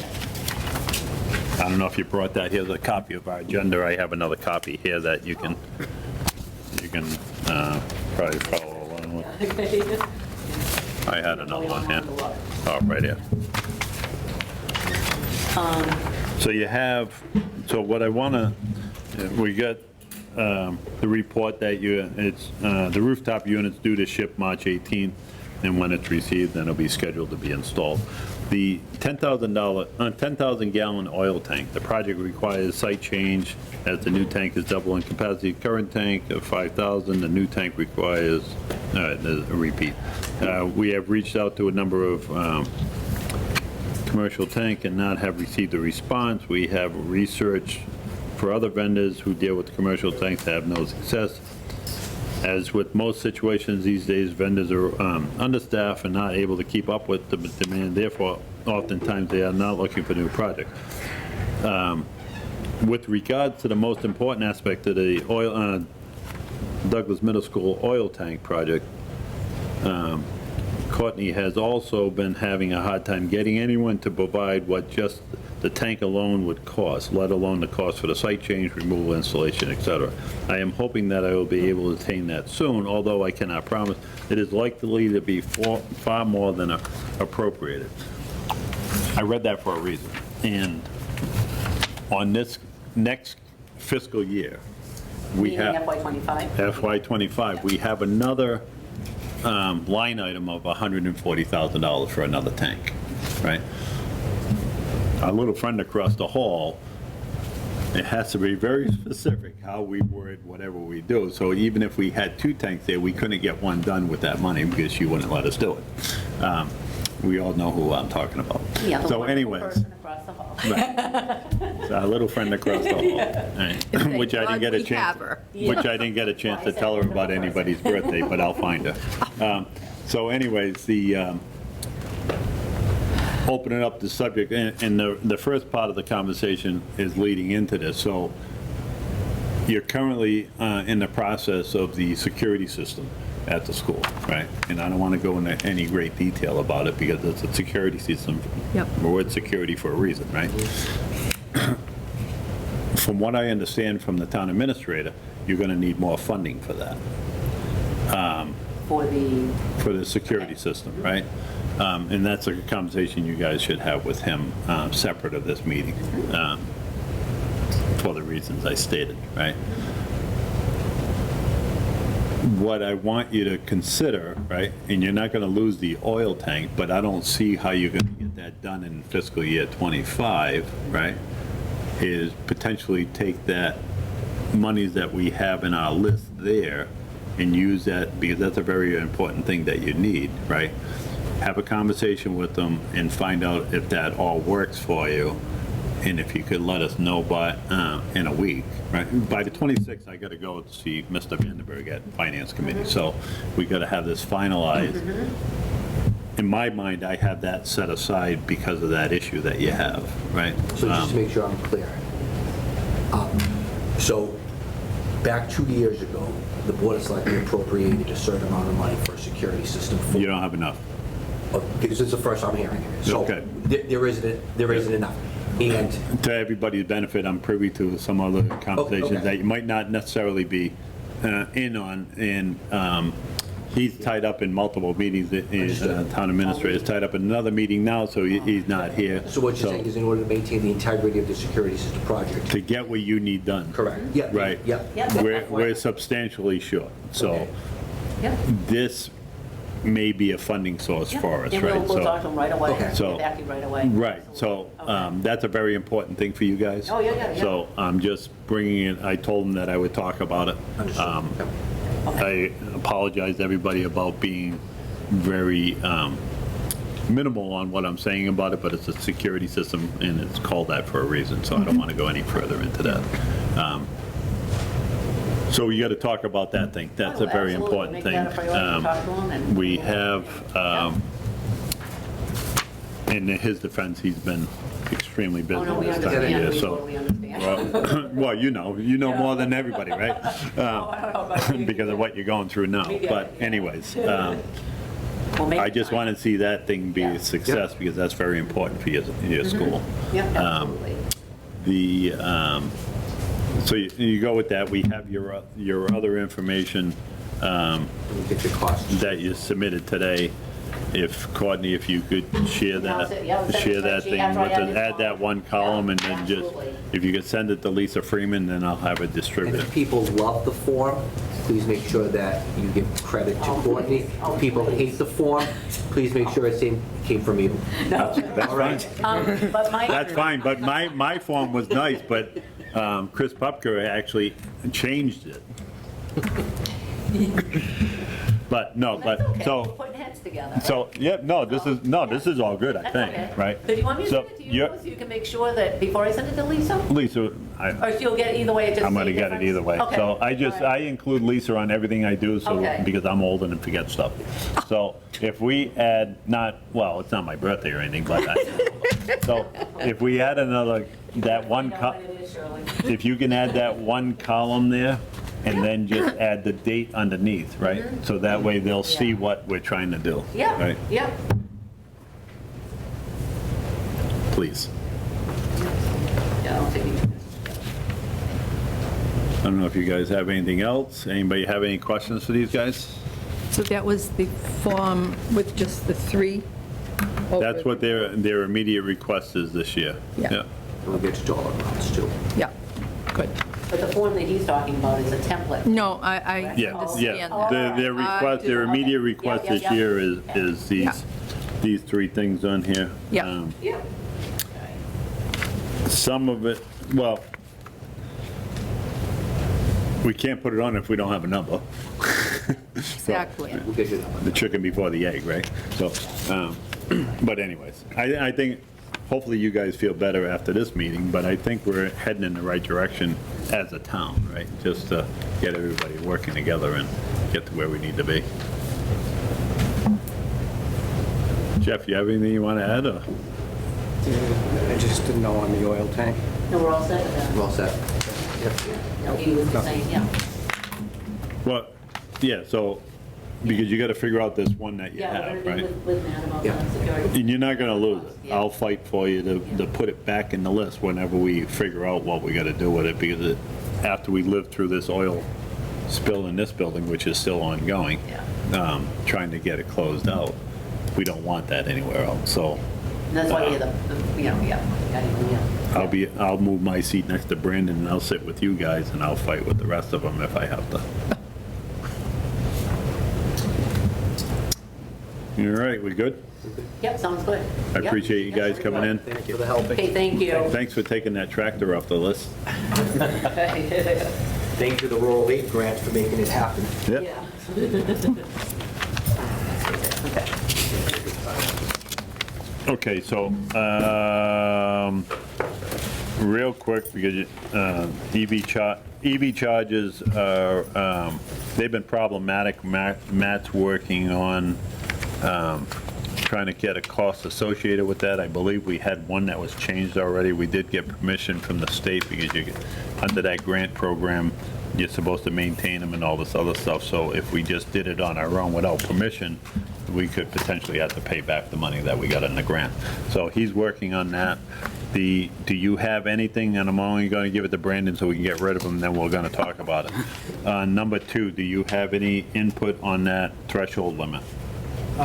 don't know if you brought that, here's a copy of our agenda. I have another copy here that you can probably follow along with. Okay. I had another one here. Oh, right here. So you have, so what I want to, we got the report that it's the rooftop units due to ship March 18th, and when it's received, then it'll be scheduled to be installed. The $10,000 gallon oil tank, the project requires site change as the new tank is double in capacity. Current tank of 5,000, the new tank requires, there's a repeat. We have reached out to a number of commercial tank and not have received a response. We have researched for other vendors who deal with the commercial tanks that have no success. As with most situations these days, vendors are understaffed and not able to keep up with the demand. Therefore, oftentimes they are not looking for new projects. With regard to the most important aspect of the Douglas Middle School oil tank project, Courtney has also been having a hard time getting anyone to provide what just the tank alone would cost, let alone the cost for the site change, removal, installation, etc. I am hoping that I will be able to attain that soon, although I cannot promise. It is likely to be far more than appropriated. I read that for a reason. And on this next fiscal year, we Meaning have FY25? FY25, we have another line item of $140,000 for another tank, right? Our little friend across the hall, it has to be very specific how we word whatever we do. So even if we had 2 tanks there, we couldn't get one done with that money because she wouldn't let us do it. We all know who I'm talking about. Yeah, the So wonderful anyways, person across the hall. it's our little friend across the hall, right? Which I didn't get a God we have chance, her. which I didn't get a chance to tell her about anybody's birthday, but I'll find her. So anyways, opening up the subject, and the first part of the conversation is leading into this. So you're currently in the process of the security system at the school, right? And I don't want to go into any great detail about it because it's a security system. Yep. We're with security for a reason, right? From what I understand from the town administrator, you're going to need more funding for that, For the, for the security system, right? And that's a conversation you guys should have with him, separate of this meeting, for the reasons I stated, right? What I want you to consider, right, and you're not going to lose the oil tank, but I don't see how you're going to get that done in fiscal year '25, right, is potentially take that monies that we have in our list there and use that, because that's a very important thing that you need, right? Have a conversation with them and find out if that all works for you, and if you could let us know by, in a week, right? By the 26th, I got to go to see Mr. Vandenberg at Finance Committee, so we got to have this finalized. In my mind, I have that set aside because of that issue that you have, right? So just to make sure I'm clear. So back 2 years ago, the Board of Selectmen appropriated a certain amount of money for a security system. You don't have enough. This is the first I'm hearing it. So Okay. there isn't enough. And To everybody's benefit, I'm privy to some other conversations okay. that you might not necessarily be in on, and he's tied up in multiple meetings, his town administrator is tied up in another meeting now, so he's not here. so what you're saying is in order to maintain the integrity of the security system project? To get what you need done. Correct. Yeah. Right. Yep. Yep. We're substantially short, so Okay. yeah. this may be a funding source for us, And right? we'll talk to them right away. Okay. So- Get back to you right away. Right, so that's a very important thing for you guys. Oh, yeah. So I'm just bringing it, I told them that I would talk about it. Understood. Yep. I apologize to everybody about being very minimal on what I'm saying about it, but it's a security system, and it's called that for a reason, so I don't want to go any further into that. So we got to talk about that thing. That's a Oh, very absolutely. important Make thing. that a priority, talk to 'em and- We have, in his defense, he's been extremely busy Oh, no, we this time of understand, year, we so. totally understand. Well, you know more than everybody, right? Oh, I don't know about you. Because of what you're going through now. We get But it, yeah. anyways, We'll make I it just time. want to see that thing be Yeah. a success, because that's very important for your school. Yeah, absolutely. The, so you go with that, we have your other information Let me get your costs. that you submitted today. If, Courtney, if you could share Yeah, I'll that, send- yeah, I'll send share the that spreadsheet thing after I with add us, this add that one column, and then just, Absolutely. if you could send it to Lisa Freeman, then I'll have it And distributed. if people love the form, please make sure that you give credit to Oh, Courtney. please. Oh, If people please. hate the form, please make sure it came from you. That's All right. fine. But my. That's fine, but my form was nice, but Chris Pupker actually changed it. But, no, That's but, okay. We're so, putting heads together. this is all good, I That's think, okay. right? So do you want me to So send it to you, you're- so you can make sure that before I send it to Lisa? Lisa, Or she'll get it either way, it just. I'm gonna say get it difference? either way. Okay. So I All right. include Lisa on everything I do, so, Okay. because I'm old and forget stuff. So if we add well, it's not my birthday or anything, but so if we add another, that I one, know what it is, Shirley. if you can add that one column there, and then just add the date underneath, right? So that way they'll see Yeah. what we're trying to do. Yeah, Right? yeah. Please. Yeah, I'll take you. I don't know if you guys have anything else. Anybody have any questions for these guys? So that was the form with just the three? That's what their immediate request is this year. Yeah. We'll get to dollar amounts too. Yeah, good. But the form that he's talking about is a template. No, I Yeah, understand yeah. that. Their request, their Okay. immediate Yeah, request yeah, this yeah. year is Yeah. these three things on here. Yeah. Yeah. Some of it, well, we can't put it on if we don't have a number. Exactly. We'll get you that one. The chicken before the egg, right? So, but anyways, I think, hopefully you guys feel better after this meeting, but I think we're heading in the right direction as a town, right? Just to get everybody working together and get to where we need to be. Jeff, you have anything you want to add, or? I just didn't know on the oil tank. No, we're all set with that. We're all set. No, he was just saying, yeah. Well, yeah, so, because you got to figure out this one that you Yeah, have, we're gonna right? be with Matt about Yeah. the security. And you're not going to lose it. Yeah. I'll fight for you to put it back in the list whenever we figure out what we got to do with it, because after we live through this oil spill in this building, which is still ongoing, Yeah. trying to get it closed out, we don't want that anywhere else. So And that's why we had I'll move my seat next to Brandon, and I'll sit with you guys, and I'll fight with the rest of them if I have to. All right, we good? Yep, sounds good. I Yep. appreciate you guys coming in. Thank you for the help. Okay, thank you. Thanks for taking that tractor off the list. Thank you to the rural aid grant for making it happen. Yep. Yeah. Okay, so, real quick, because EV charges are, they've been problematic. Matt's working on trying to get a cost associated with that. I believe we had one that was changed already. We did get permission from the state, because under that grant program, you're supposed to maintain them and all this other stuff. So if we just did it on our own without permission, we could potentially have to pay back the money that we got in the grant. So he's working on that. Do you have anything, and I'm only going to give it to Brandon so we can get rid of him, then we're going to talk about it. Number two, do you have any input on that threshold limit? The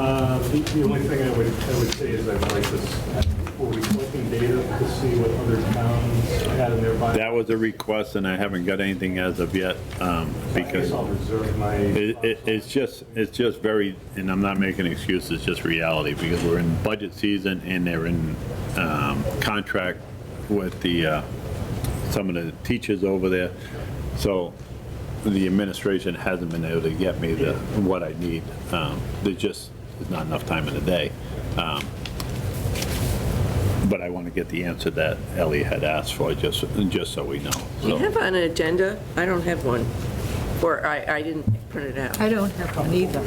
only thing I would say is I'd like this, were we collecting data to see what other towns had in their bylaws? That was a request, and I haven't got anything as of yet, I guess because I'll reserve my. it's just very, and I'm not making excuses, it's just reality, because we're in budget season, and they're in contract with some of the teachers over there. So the administration hasn't been able to get me what I need. There's not enough time in the day. But I want to get the answer that Ellie had asked for, just so we know. Do you So, have an agenda? I don't have one, or I didn't print it out. I don't have one either.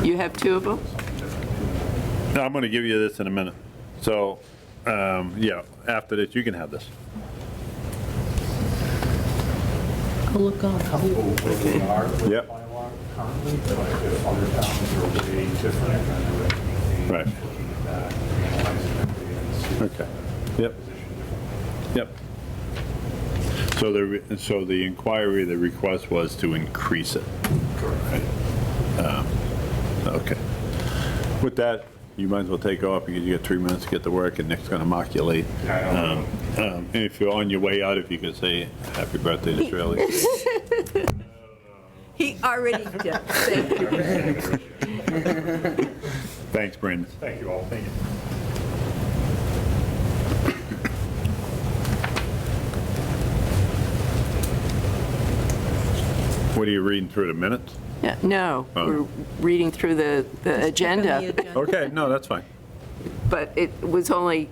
You have two of them? no, I'm going to give you this in a minute. So, yeah, after this, you can have this. I'll look on. Where we are with the Yep. bylaw currently, but if other towns are way different, then I would be Right. looking at that, analyzing it, and see if Okay. the Yep. position different. Yep. So the inquiry, the request was to increase it. Right. Okay. With that, you might as well take off, because you got 3 minutes to get to work, and Nick's going to mock you late. Yeah, I know. And if you're on your way out, if you could say happy birthday to Shirley. He already did. Thank you. Thanks, Brandon. Thank you all, thank you. What are you reading through, the minutes? Yeah, no, Oh. we're reading through the agenda, Okay, no, that's fine. but it was only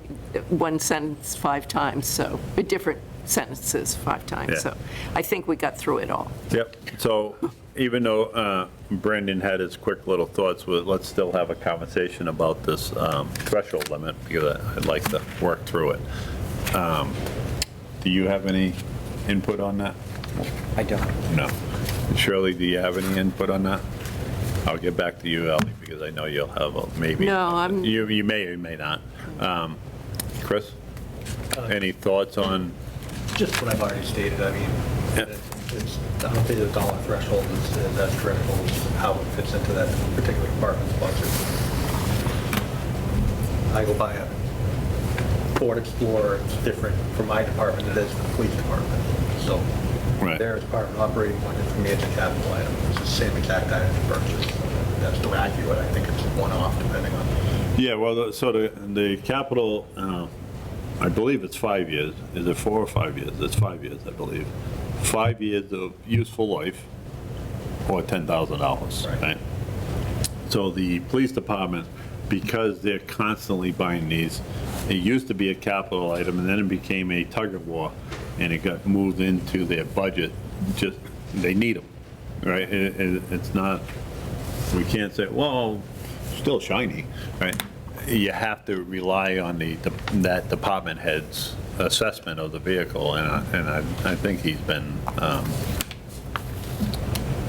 one sentence 5 times, so, different sentences 5 times, Yeah. so I think we got through it all. Yep, so even though Brandon had his quick little thoughts, let's still have a conversation about this threshold limit, because I'd like to work through it. Do you have any input on that? I don't. No. Shirley, do you have any input on that? I'll get back to you, Ellie, because I know you'll have a maybe. No, I'm- You may or may not. Chris, any thoughts on, Just what I've already stated, I mean, Yeah. I don't think the dollar threshold is as critical as how it fits into that particular department's budget. I go by a Ford Explorer, it's different from my department than it is for the police department. So Right. their department operating budget for me, it's a capital item, it's the same exact item to purchase. That's the way I view it, I think it's one-off depending on. yeah, well, so the capital, I believe it's 5 years. Is it 4 or 5 years? It's 5 years, I believe. 5 years of useful life, or $10,000, right? So the police department, because they're constantly buying these, it used to be a capital item, and then it became a tug of war, and it got moved into their budget. Just, they need them, right? It's not, we can't say, well, still shiny, right? you have to rely on that department head's assessment of the vehicle, and I think he's been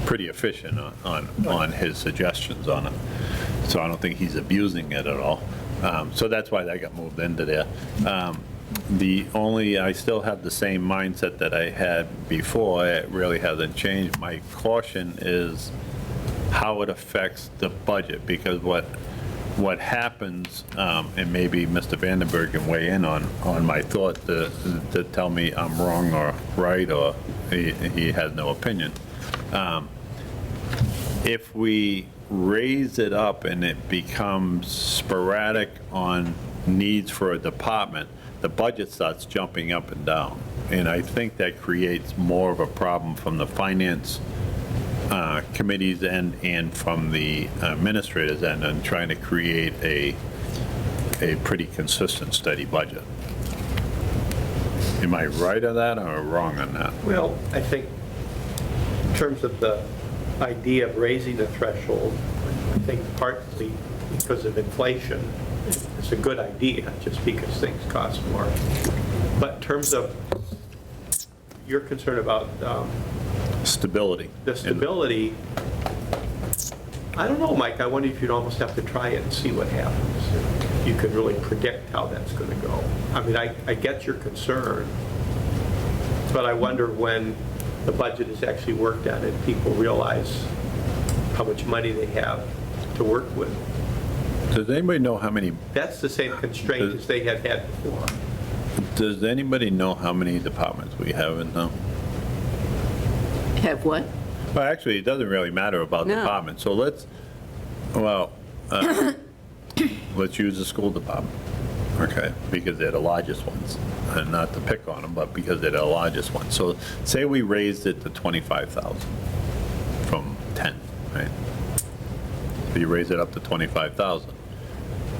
pretty efficient on his suggestions on it. So I don't think he's abusing it at all. So that's why that got moved into there. I still have the same mindset that I had before. It really hasn't changed. My caution is how it affects the budget, because what happens, and maybe Mr. Vandenberg can weigh in on my thought to tell me I'm wrong or right, or he has no opinion. If we raise it up and it becomes sporadic on needs for a department, the budget starts jumping up and down. And I think that creates more of a problem from the finance committees and from the administrators end, and trying to create a pretty consistent, steady budget. Am I right on that or wrong on that? Well, I think in terms of the idea of raising the threshold, I think partly because of inflation, it's a good idea, just because things cost more. But in terms of your concern about Stability. the stability, I don't know, Mike, I wonder if you'd almost have to try it and see what happens. You could really predict how that's going to go. I mean, I get your concern, but I wonder when the budget is actually worked on and people realize how much money they have to work with. Does anybody know how many, That's the same constraint as they had before. does anybody know how many departments we have in now? Have what? Well, actually, it doesn't really matter about No. departments, so let's use the school department, okay? Because they're the largest ones, and not to pick on them, but because they're the largest ones. So say we raised it to 25,000 from 10, right? So you raise it up to 25,000.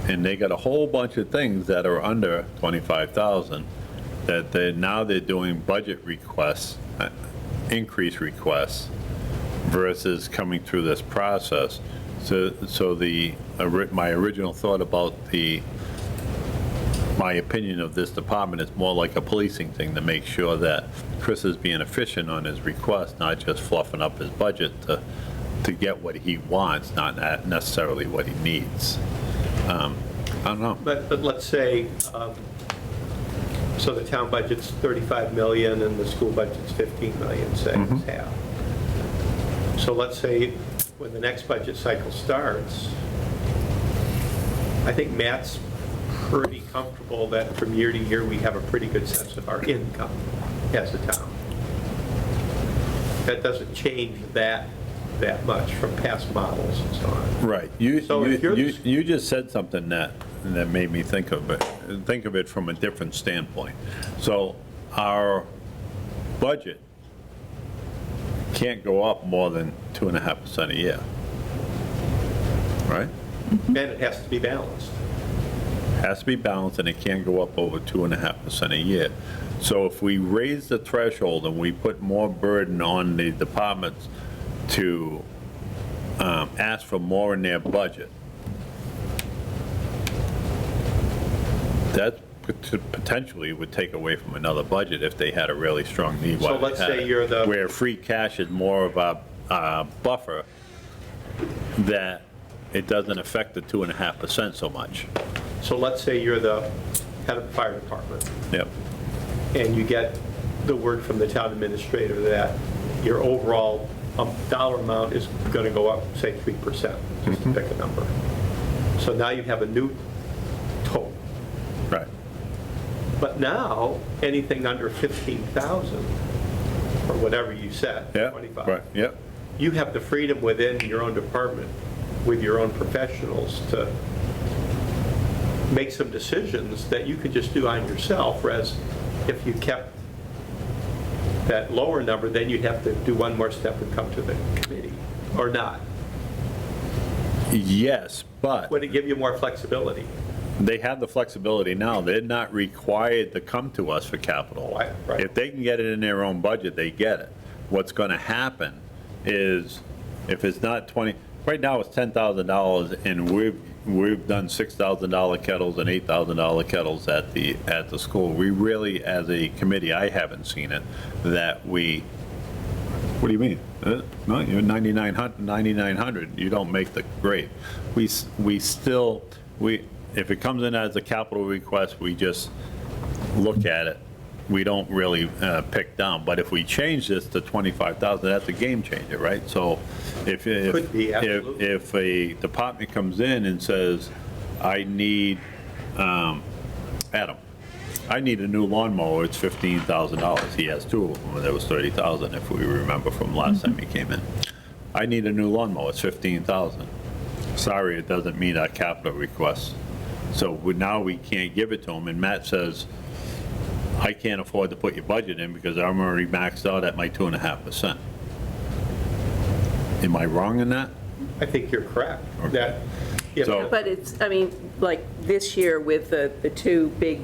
And they got a whole bunch of things that are under 25,000 that now they're doing budget requests, increase requests, versus coming through this process. So my original thought about my opinion of this department is more like a policing thing, to make sure that Chris is being efficient on his request, not just fluffing up his budget to get what he wants, not necessarily what he needs. I don't know. But let's say, so the town budget's 35 million and the school budget's 15 million, say it's half. So let's say when the next budget cycle starts, I think Matt's pretty comfortable that from year to year, we have a pretty good sense of our income as a town. That doesn't change that much from past models and so on. Right. So if you're- You just said something that made me think of it from a different standpoint. So our budget can't go up more than 2.5% a year, right? And it has to be balanced. Has to be balanced, and it can't go up over 2.5% a year. So if we raise the threshold and we put more burden on the departments to ask for more in their budget, that potentially would take away from another budget if they had a really strong need. So let's say you're the- Where free cash is more of a buffer, that it doesn't affect the 2.5% so much. So let's say you're the head of the fire department, Yep. and you get the word from the town administrator that your overall dollar amount is going to go up, say, 3%, just to pick a number. So now you have a new total. Right. But now, anything under 15,000, or whatever you said, Yeah, 25, right, yep. you have the freedom within your own department, with your own professionals, to make some decisions that you could just do on yourself, whereas if you kept that lower number, then you'd have to do one more step and come to the committee, or not. Yes, but Would it give you more flexibility? they have the flexibility now. They're not required to come to us for capital. Right. If they can get it in their own budget, they get it. What's going to happen is, if it's not 20, right now it's $10,000, and we've done $6,000 kettles and $8,000 kettles at the school. We really, as a committee, I haven't seen it, that we, what do you mean? No, you're 9,900, you don't make the grade. We still, if it comes in as a capital request, we just look at it. We don't really pick down, but if we change this to 25,000, that's a game changer, right? So if Could be, if absolutely. if a department comes in and says, I need, Adam, I need a new lawnmower, it's $15,000. He has two of them, that was 30,000 if we remember from last time he came in. I need a new lawnmower, it's 15,000. Sorry, it doesn't meet our capital request. So now we can't give it to him, and Matt says, I can't afford to put your budget in because I'm already maxed out at my 2.5%. Am I wrong in that? I think you're correct. Okay. That, if- So- But it's, I mean, like this year with the two big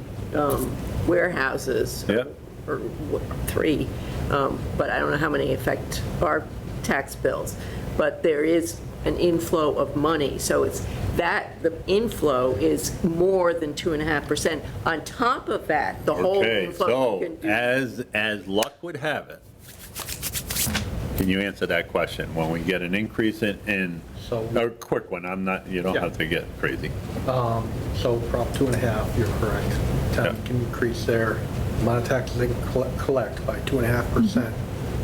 warehouses. Yeah. Or three, but I don't know how many affect our tax bills. But there is an inflow of money, so it's that, the inflow is more than 2.5%. On top of that, the whole Okay, inflow. so you can do- as luck would have it, can you answer that question? When we get an increase in, So- a quick one, I'm not, you don't Yeah. have to get crazy. So Prop 2.5, you're correct. Town Yeah. can increase their amount of taxes they can collect by 2.5%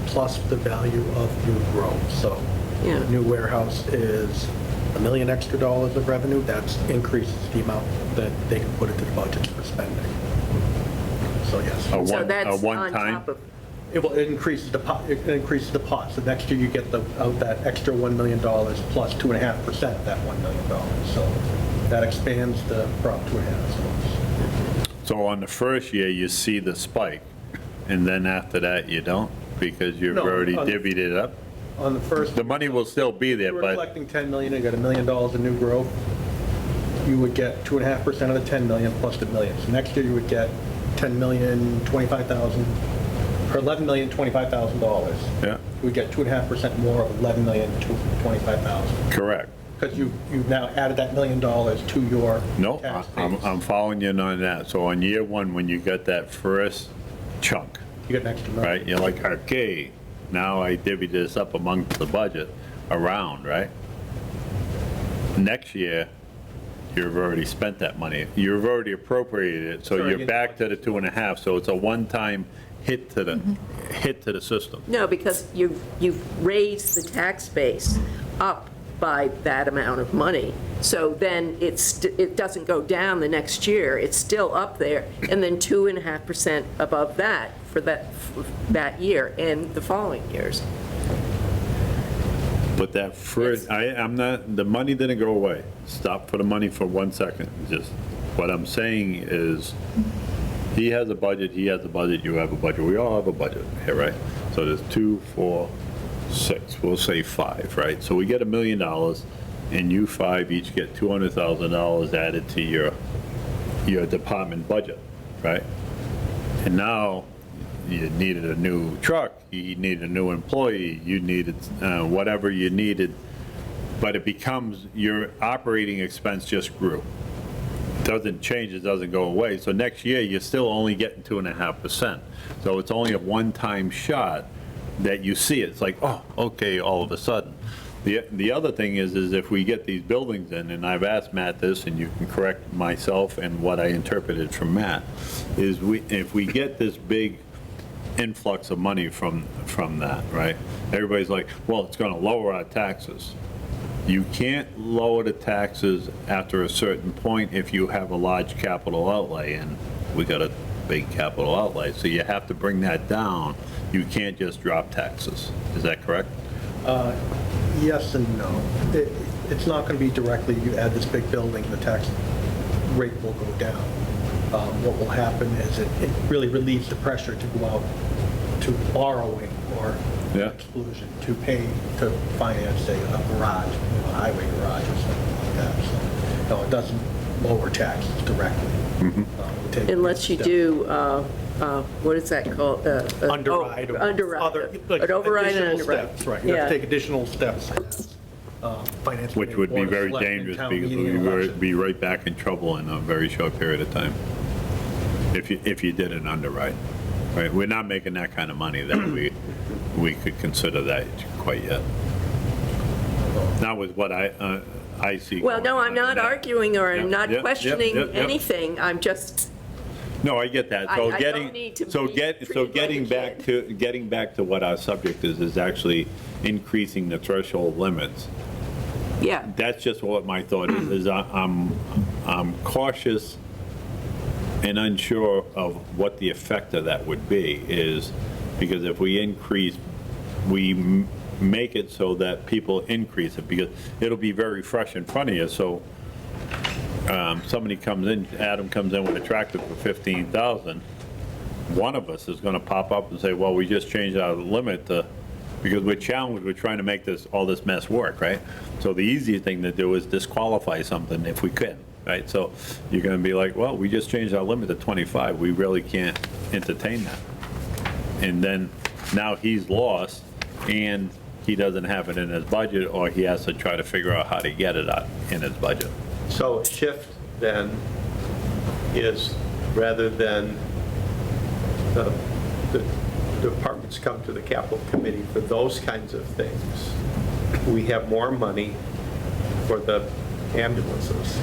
plus the value of new growth. So Yeah. new warehouse is $1 million extra of revenue, that increases the amount that they can put into the budget for spending. So yes. A So one, a that's on one-time, top of, It increases the pot, it increases the pot. So next year you get out that extra $1 million plus 2.5% of that $1 million. So that expands the Prop 2.5. so on the first year, you see the spike, and then after that, you don't, because you've No, already on- divvied it up? On the first. The money will still be there, We're but, collecting 10 million, you got $1 million of new growth, you would get 2.5% of the 10 million plus the million. So next year you would get 10,025,000, or $11,025,000. yeah, You would get 2.5% more of 11,025,000. correct. Because you've now added that $1 million to your No, tax I'm base. following you on that. So on year one, when you got that first chunk, You get an extra million. right, you're like, okay, now I divvy this up amongst the budget around, right? Next year, you've already spent that money. You've already appropriated it, so Sorry, you're again. back to the 2.5. So it's a one-time hit to the system. no, because you've raised the tax base up by that amount of money. So then it doesn't go down the next year, it's still up there, and then 2.5% above that for that year and the following years. But that first, I'm not, the money didn't go away. Stop for the money for 1 second. Just, what I'm saying is, he has a budget, he has a budget, you have a budget, we all have a budget here, right? So there's 2, 4, 6, we'll say 5, right? So we get $1 million, and you 5 each get $200,000 added to your department budget, right? And now, you needed a new truck, you needed a new employee, you needed whatever you needed, but it becomes, your operating expense just grew. Doesn't change, it doesn't go away. So next year, you're still only getting 2.5%. So it's only a one-time shot that you see it. It's like, oh, okay, all of a sudden. The other thing is if we get these buildings in, and I've asked Matt this, and you can correct myself and what I interpreted from Matt, is if we get this big influx of money from that, right? Everybody's like, well, it's gonna lower our taxes. You can't lower the taxes after a certain point if you have a large capital outlay, and we got a big capital outlay, so you have to bring that down. You can't just drop taxes. Is that correct? Yes and no. It's not going to be directly, you add this big building, the tax rate will go down. What will happen is it really relieves the pressure to go out to borrowing or Yeah. exclusion to pay, to finance, say, a garage, a highway garage or something like that. So, no, it doesn't lower taxes directly. It will take Unless you steps. do, what is that called? Underride. or Underride. other- like An override and additional underride. steps, right. You have Yeah. to take additional steps finance. Which committee, would be Board of very Selectmen, dangerous town because meeting, we and would election. be right back in trouble in a very short period of time. If you did an underwrite, right? We're not making that kind of money that we could consider that quite yet. Not with what I see. Well, no, going I'm on not in that. arguing or I'm not Yep, yep, questioning yep, yep. anything. I'm just, No, I get that. So I getting, don't need to so be get, so treated like a getting back to what our subject is actually increasing the threshold limits. yeah. That's just what my thought is I'm cautious and unsure of what the effect of that would be, is because if we increase, we make it so that people increase it, because it'll be very fresh in front of you, so somebody comes in, Adam comes in with a tractor for 15,000, one of us is gonna pop up and say, well, we just changed our limit to, because we're challenged, we're trying to make all this mess work, right? So the easiest thing to do is disqualify something if we can, right? So you're gonna be like, well, we just changed our limit to 25, we really can't entertain that. And then now he's lost, and he doesn't have it in his budget, or he has to try to figure out how to get it out in his budget. So a shift then is, rather than the departments come to the capital committee for those kinds of things, we have more money for the ambulances.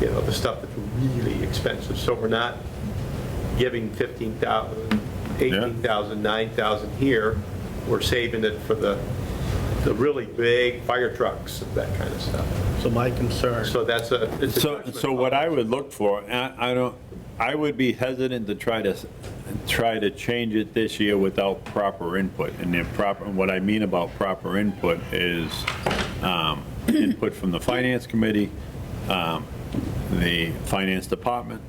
You know, the stuff that's really expensive. So we're not giving 15,000, 18,000, 9,000 here. We're saving it for the really big fire trucks, that kind of stuff. So my concern. So that's it's a judgment So what call. I would look for, I would be hesitant to try to change it this year without proper input. And what I mean about proper input is input from the finance committee, the finance department,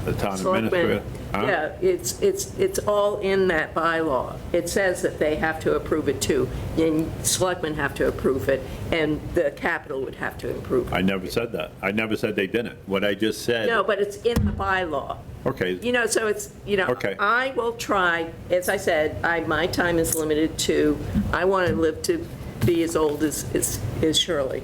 the town administrator. Huh? Yeah, it's all in that bylaw. It says that they have to approve it too, and selectmen have to approve it, and the capital would have to approve I it. never said that. I never said they didn't. What I just said. No, but it's in the bylaw. Okay. You know, so it's, you know, Okay. I will try, as I said, my time is limited to, I want to live to be as old as Shirley.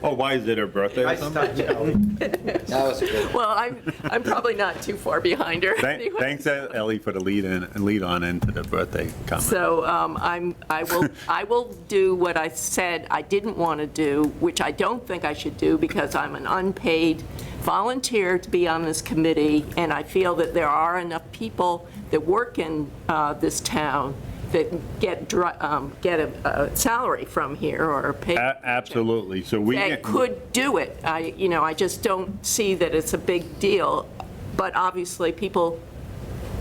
Oh, why is it her birthday or Nice something? touch, Ellie. That was a good. Well, I'm probably not too far behind her. anyway. Thanks, Ellie, for the lead on into the birthday comment. So I will do what I said I didn't want to do, which I don't think I should do because I'm an unpaid volunteer to be on this committee, and I feel that there are enough people that work in this town that get a salary from here or a pay. Absolutely. So we. That could do it. I just don't see that it's a big deal, but obviously people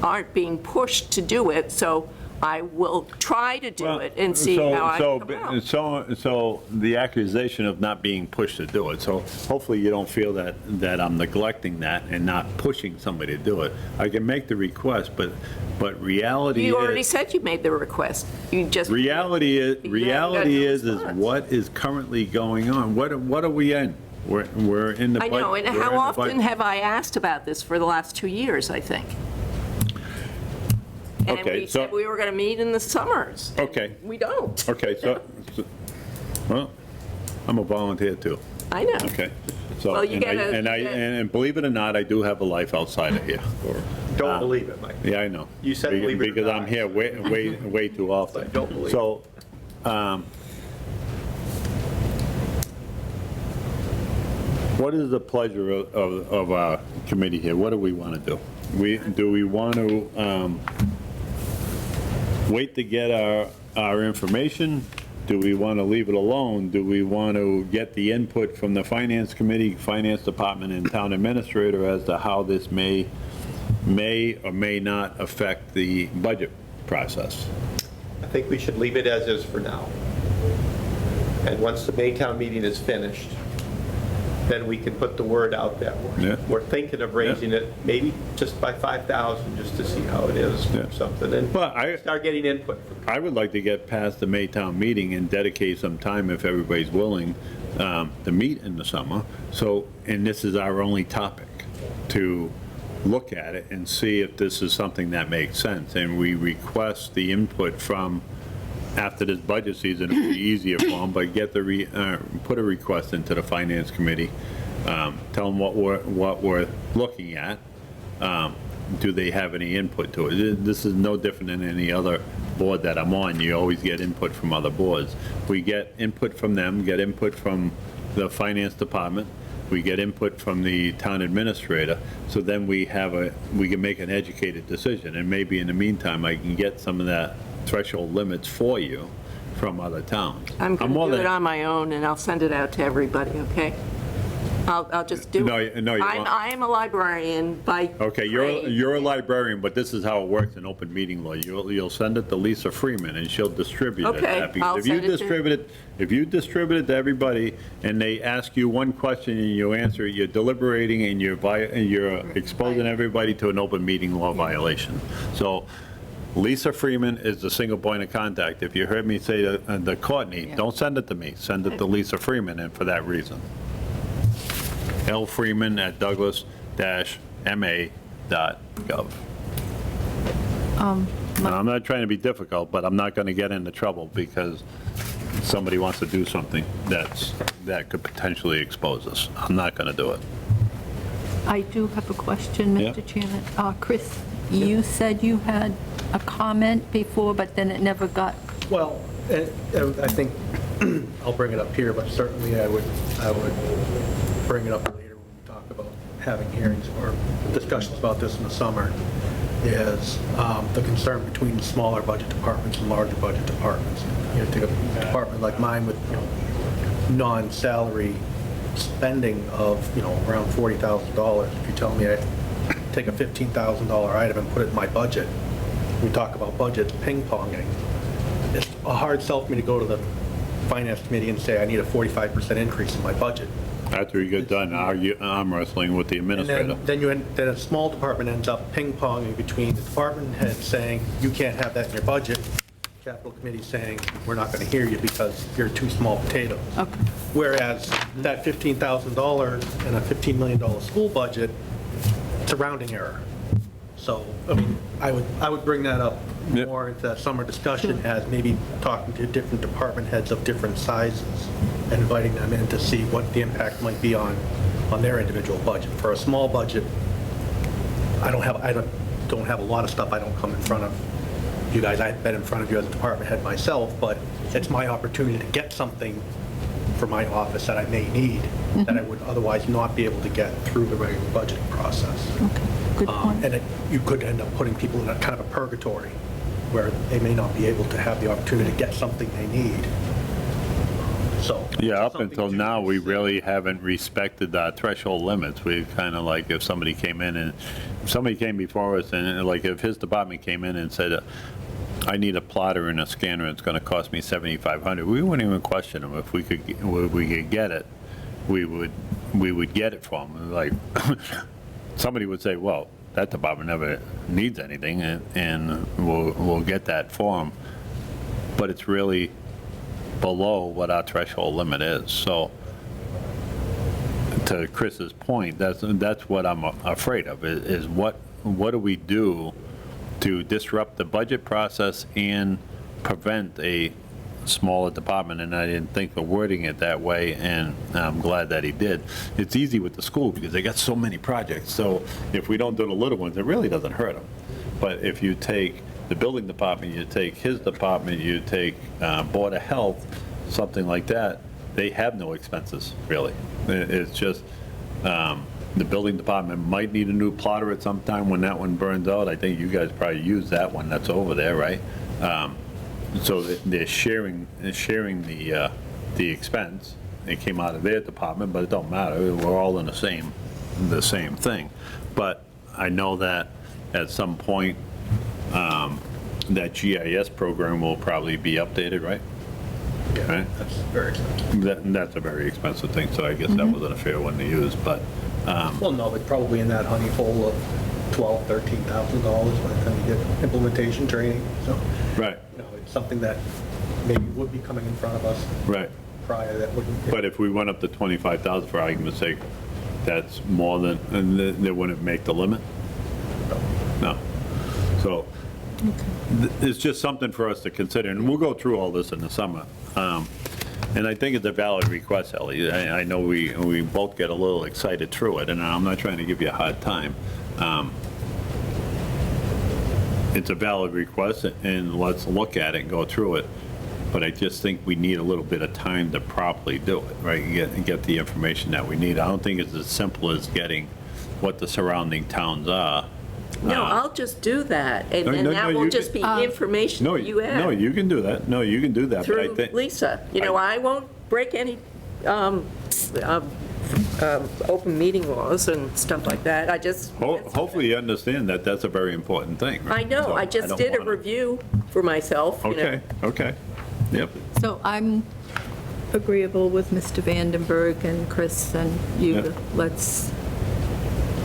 aren't being pushed to do it, so I will try to do it and see how I come out. So the accusation of not being pushed to do it, so hopefully you don't feel that I'm neglecting that and not pushing somebody to do it. I can make the request, but reality is. You already said you made the request. You just. Reality haven't gotten is a response. what is currently going on. What are we in? We're in the. I know, and we're in how the often budget. have I asked about this for the last 2 years, I think? And Okay, we so- said we were going to meet in the summers. Okay. We don't. Okay, well, I'm a volunteer too. I know. Okay. So, Well, you and I- gotta- and I, you gotta- and believe it or not, I do have a life outside of here. Don't believe it, Mike. Yeah, I know. You said believe it or Because I'm not. here way too often. But don't believe it. So, what is the pleasure of our committee here? What do we want to do? Do we want to wait to get our information? Do we want to leave it alone? Do we want to get the input from the finance committee, finance department, and town administrator as to how this may or may not affect the budget process? I think we should leave it as is for now. And once the Maytown meeting is finished, then we can put the word out that Yeah. we're thinking of raising it, maybe just by 5,000, just to see how it is Yeah. or something, and Well, I- start getting input. I would like to get past the Maytown meeting and dedicate some time, if everybody's willing, to meet in the summer. So, and this is our only topic, to look at it and see if this is something that makes sense. And we request the input from after this budget season, it'll be easier for them, but put a request into the finance committee. Tell them what we're looking at. Do they have any input to it? This is no different than any other board that I'm on. You always get input from other boards. We get input from them, get input from the finance department, we get input from the town administrator, so then we can make an educated decision, and maybe in the meantime, I can get some of that threshold limits for you from other towns. I'm going more to do it than- on my own, and I'll send it out to everybody, okay? I'll just do No, it. no, you won't. I am a librarian by Okay, trade. you're a librarian, but this is how it works in open meeting law. You'll send it to Lisa Freeman, and she'll distribute it. Okay, Because I'll if you send it to- if you distribute it to everybody, and they ask you one question and you answer, you're deliberating and you're exposing everybody to an open meeting law violation. So Lisa Freeman is the single point of contact. If you heard me say the Courtney, don't send it to me, send it to Lisa Freeman, and for that reason. lfreeman@douglas-ma.gov. And I'm not trying to be difficult, but I'm not going to get into trouble because somebody wants to do something that could potentially expose us. I'm not going to do it. I do have a question, Yeah. Mr. Chairman. Chris, you said you had a comment before, but then it never got, Well, I think, I'll bring it up here, but certainly I would bring it up later when we talk about having hearings or discussions about this in the summer, is the concern between smaller budget departments and larger budget departments. You know, take a department like mine with, non-salary spending of, around $40,000. If you tell me I take a $15,000 item and put it in my budget, we talk about budget ping-ponging. It's a hard sell for me to go to the finance committee and say, I need a 45% increase in my budget. After you get done arm wrestling with the And administrator. then a small department ends up ping-ponging between the department head saying, you can't have that in your budget, capital committee saying, we're not going to hear you because you're too small potatoes. okay. Whereas that $15,000 and a $15 million school budget, it's a rounding error. So, I mean, I would bring that up Yep. more into that summer discussion as maybe talking to different department heads of different sizes and inviting them in to see what the impact might be on their individual budget. For a small budget, I don't have a lot of stuff I don't come in front of you guys. I've been in front of you as a department head myself, but it's my opportunity to get something for my office that I may need that I would otherwise not be able to get through the regular budgeting process. Okay, good point. And you could end up putting people in a kind of a purgatory where they may not be able to have the opportunity to get something they need. So. Yeah, up something until to now, we consider. really haven't respected our threshold limits. We've kind of like, if somebody came in and, if somebody came before us and like if his department came in and said, I need a plotter and a scanner, it's going to cost me $7,500, we wouldn't even question them. If we could get it, we would get it from them. Like, somebody would say, well, that department never needs anything, and we'll get that for them. But it's really below what our threshold limit is. So, to Chris's point, that's what I'm afraid of, is what do we do to disrupt the budget process and prevent a smaller department? And I didn't think of wording it that way, and I'm glad that he did. It's easy with the school because they got so many projects. So if we don't do the little ones, it really doesn't hurt them. But if you take the building department, you take his department, you take Board of Health, something like that, they have no expenses, really. It's just, the building department might need a new plotter at some time when that one burns out. I think you guys probably use that one that's over there, right? So they're sharing the expense. It came out of their department, but it don't matter. We're all in the same thing. But I know that at some point, that GIS program will probably be updated, right? Yeah, Right. that's very expensive. That's a very expensive thing, so I guess that wasn't a fair one to use, but, Well, no, but probably in that honey hole of $12,000, $13,000 by the time you get implementation training. So, right, it's something that maybe would be coming in front of us right. prior that wouldn't. But if we went up to 25,000 for argument's sake, that's more than, and they wouldn't make the limit? No. So It's just something for us to consider, and we'll go through all this in the summer. And I think it's a valid request, Ellie. I know we both get a little excited through it, and I'm not trying to give you a hard time. It's a valid request, and let's look at it and go through it. But I just think we need a little bit of time to properly do it, right? Get the information that we need. I don't think it's as simple as getting what the surrounding towns are. No, I'll just do that, and No, and no, that no, will you just be can- information No, that you have. no, you can do that. No, you can do that, but I Through think. Lisa. You know, I won't break any open meeting laws and stuff like that. I just, Hopefully you understand that that's a very important thing. right? I know, So I just don't did a wanna- review for myself, you know. Okay, yep. So I'm agreeable with Mr. Vandenberg and Chris and you. Yeah. Let's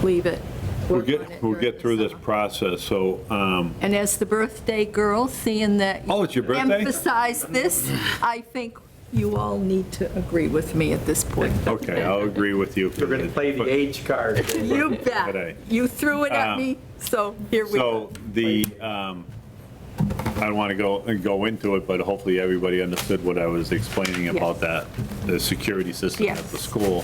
leave it. We'll work on it get during the through this summer. process, so, And as the birthday girl, seeing that Oh, it's your birthday? emphasize this, I think you all need to agree with me at this point. okay, I'll agree with you. We're going to play the age card. You Today. bet. You threw it at me, so here we go. So the, I don't want to go into it, but hopefully everybody understood what I was explaining about that, the security system at Yes. the school.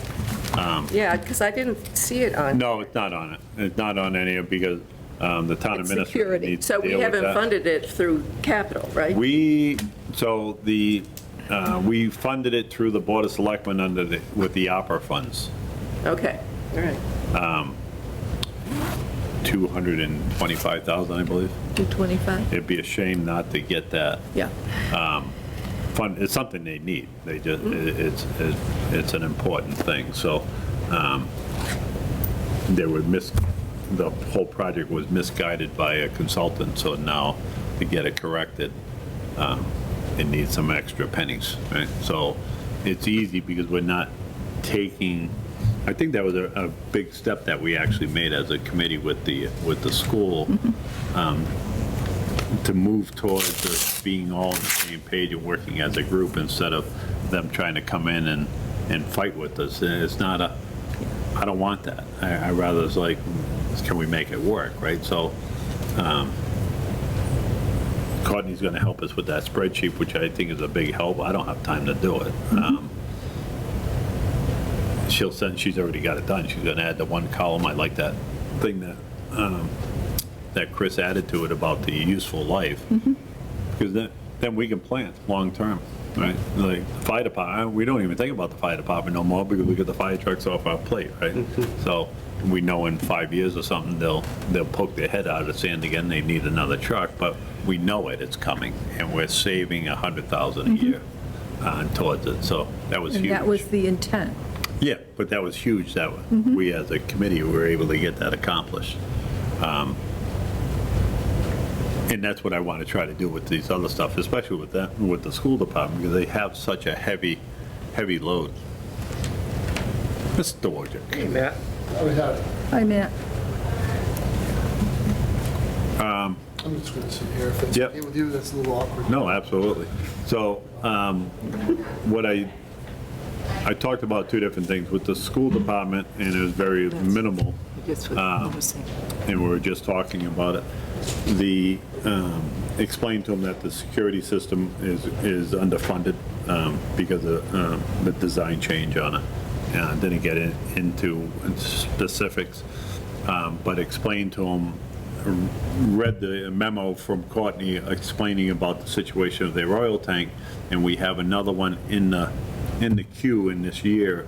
Yeah, because I didn't see it on. No, it's not on it. It's not on any of, because the town It's administrator security. needs So to we deal with haven't that. funded it through capital, right? We funded it through the Board of Selectmen with the opera funds, Okay, all right. 225,000, I believe. 225? It'd be a shame not to get that Yeah. fund. It's something they need. They just, it's an important thing, so the whole project was misguided by a consultant, so now to get it corrected, it needs some extra pennies, right? So it's easy because we're not taking, I think that was a big step that we actually made as a committee with the school, to move towards us being all on the same page and working as a group instead of them trying to come in and fight with us. It's not I don't want that. I rather it's like, can we make it work, right? So, Courtney's going to help us with that spreadsheet, which I think is a big help. I don't have time to do it. She's already got it done. She's going to add the one column. I like that thing that Chris added to it about the useful life. Because then we can plan long-term, right? Like the fire department, we don't even think about the fire department no more because we get the fire trucks off our plate, right? So we know in 5 years or something, they'll poke their head out of the sand again, they need another truck, but we know it's coming, and we're saving $100,000 a year towards it, so that was And huge. that was the intent. Yeah, but that was huge, that we as a committee were able to get that accomplished. And that's what I want to try to do with these other stuff, especially with the school department, because they have such a heavy load. Mr. Wojcik. Hey, Matt. Hi, Matt. I'm just going to sit here. If it's Yep. okay with you, that's a little awkward. No, absolutely. So what I talked about two different things with the school department, and it was very minimal, and we were just talking about it. Explain to them that the security system is underfunded because of the design change on it. Didn't get into specifics, but explained to them, read the memo from Courtney explaining about the situation of their oil tank, and we have another one in the queue in this year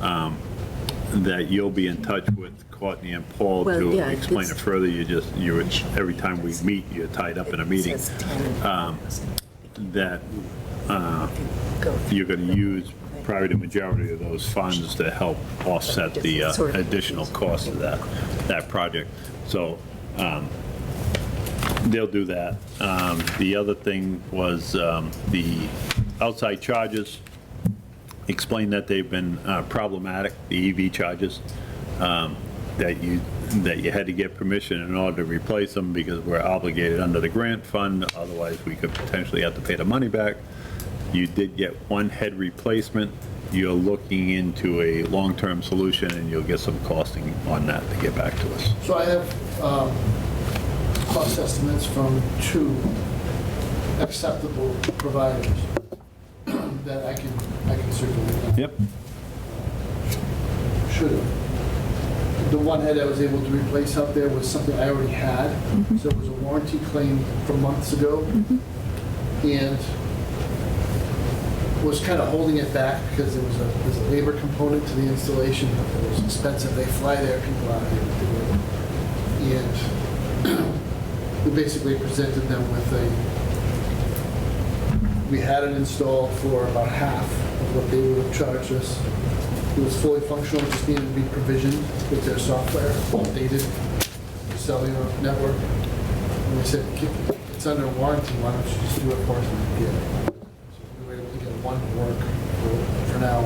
that you'll be in touch with Courtney and Paul Well, to yeah, explain it it's- further. Every time we meet, you're tied up in a meeting. That you're going to use probably the majority of those funds to help offset the additional cost of that project. So they'll do that. The other thing was the outside charges. Explained that they've been problematic, the EV charges, that you had to get permission in order to replace them because we're obligated under the grant fund, otherwise we could potentially have to pay the money back. You did get one head replacement. You're looking into a long-term solution, and you'll get some costing on that to get back to us. So I have cost estimates from 2 acceptable providers that I can circulate. Yep. Should have. The one head I was able to replace out there was something I already had, so it was a warranty claim from months ago, and was kind of holding it back because there's a labor component to the installation. It was expensive. They fly their people out here to do it, and we basically presented them with we had it installed for about half of what they would have charged us. It was fully functional, just needed to be provisioned with their software, updated, the cellular network. And we said, it's under warranty, why don't you just do it for us when you get it? So we were able to get one to work for now.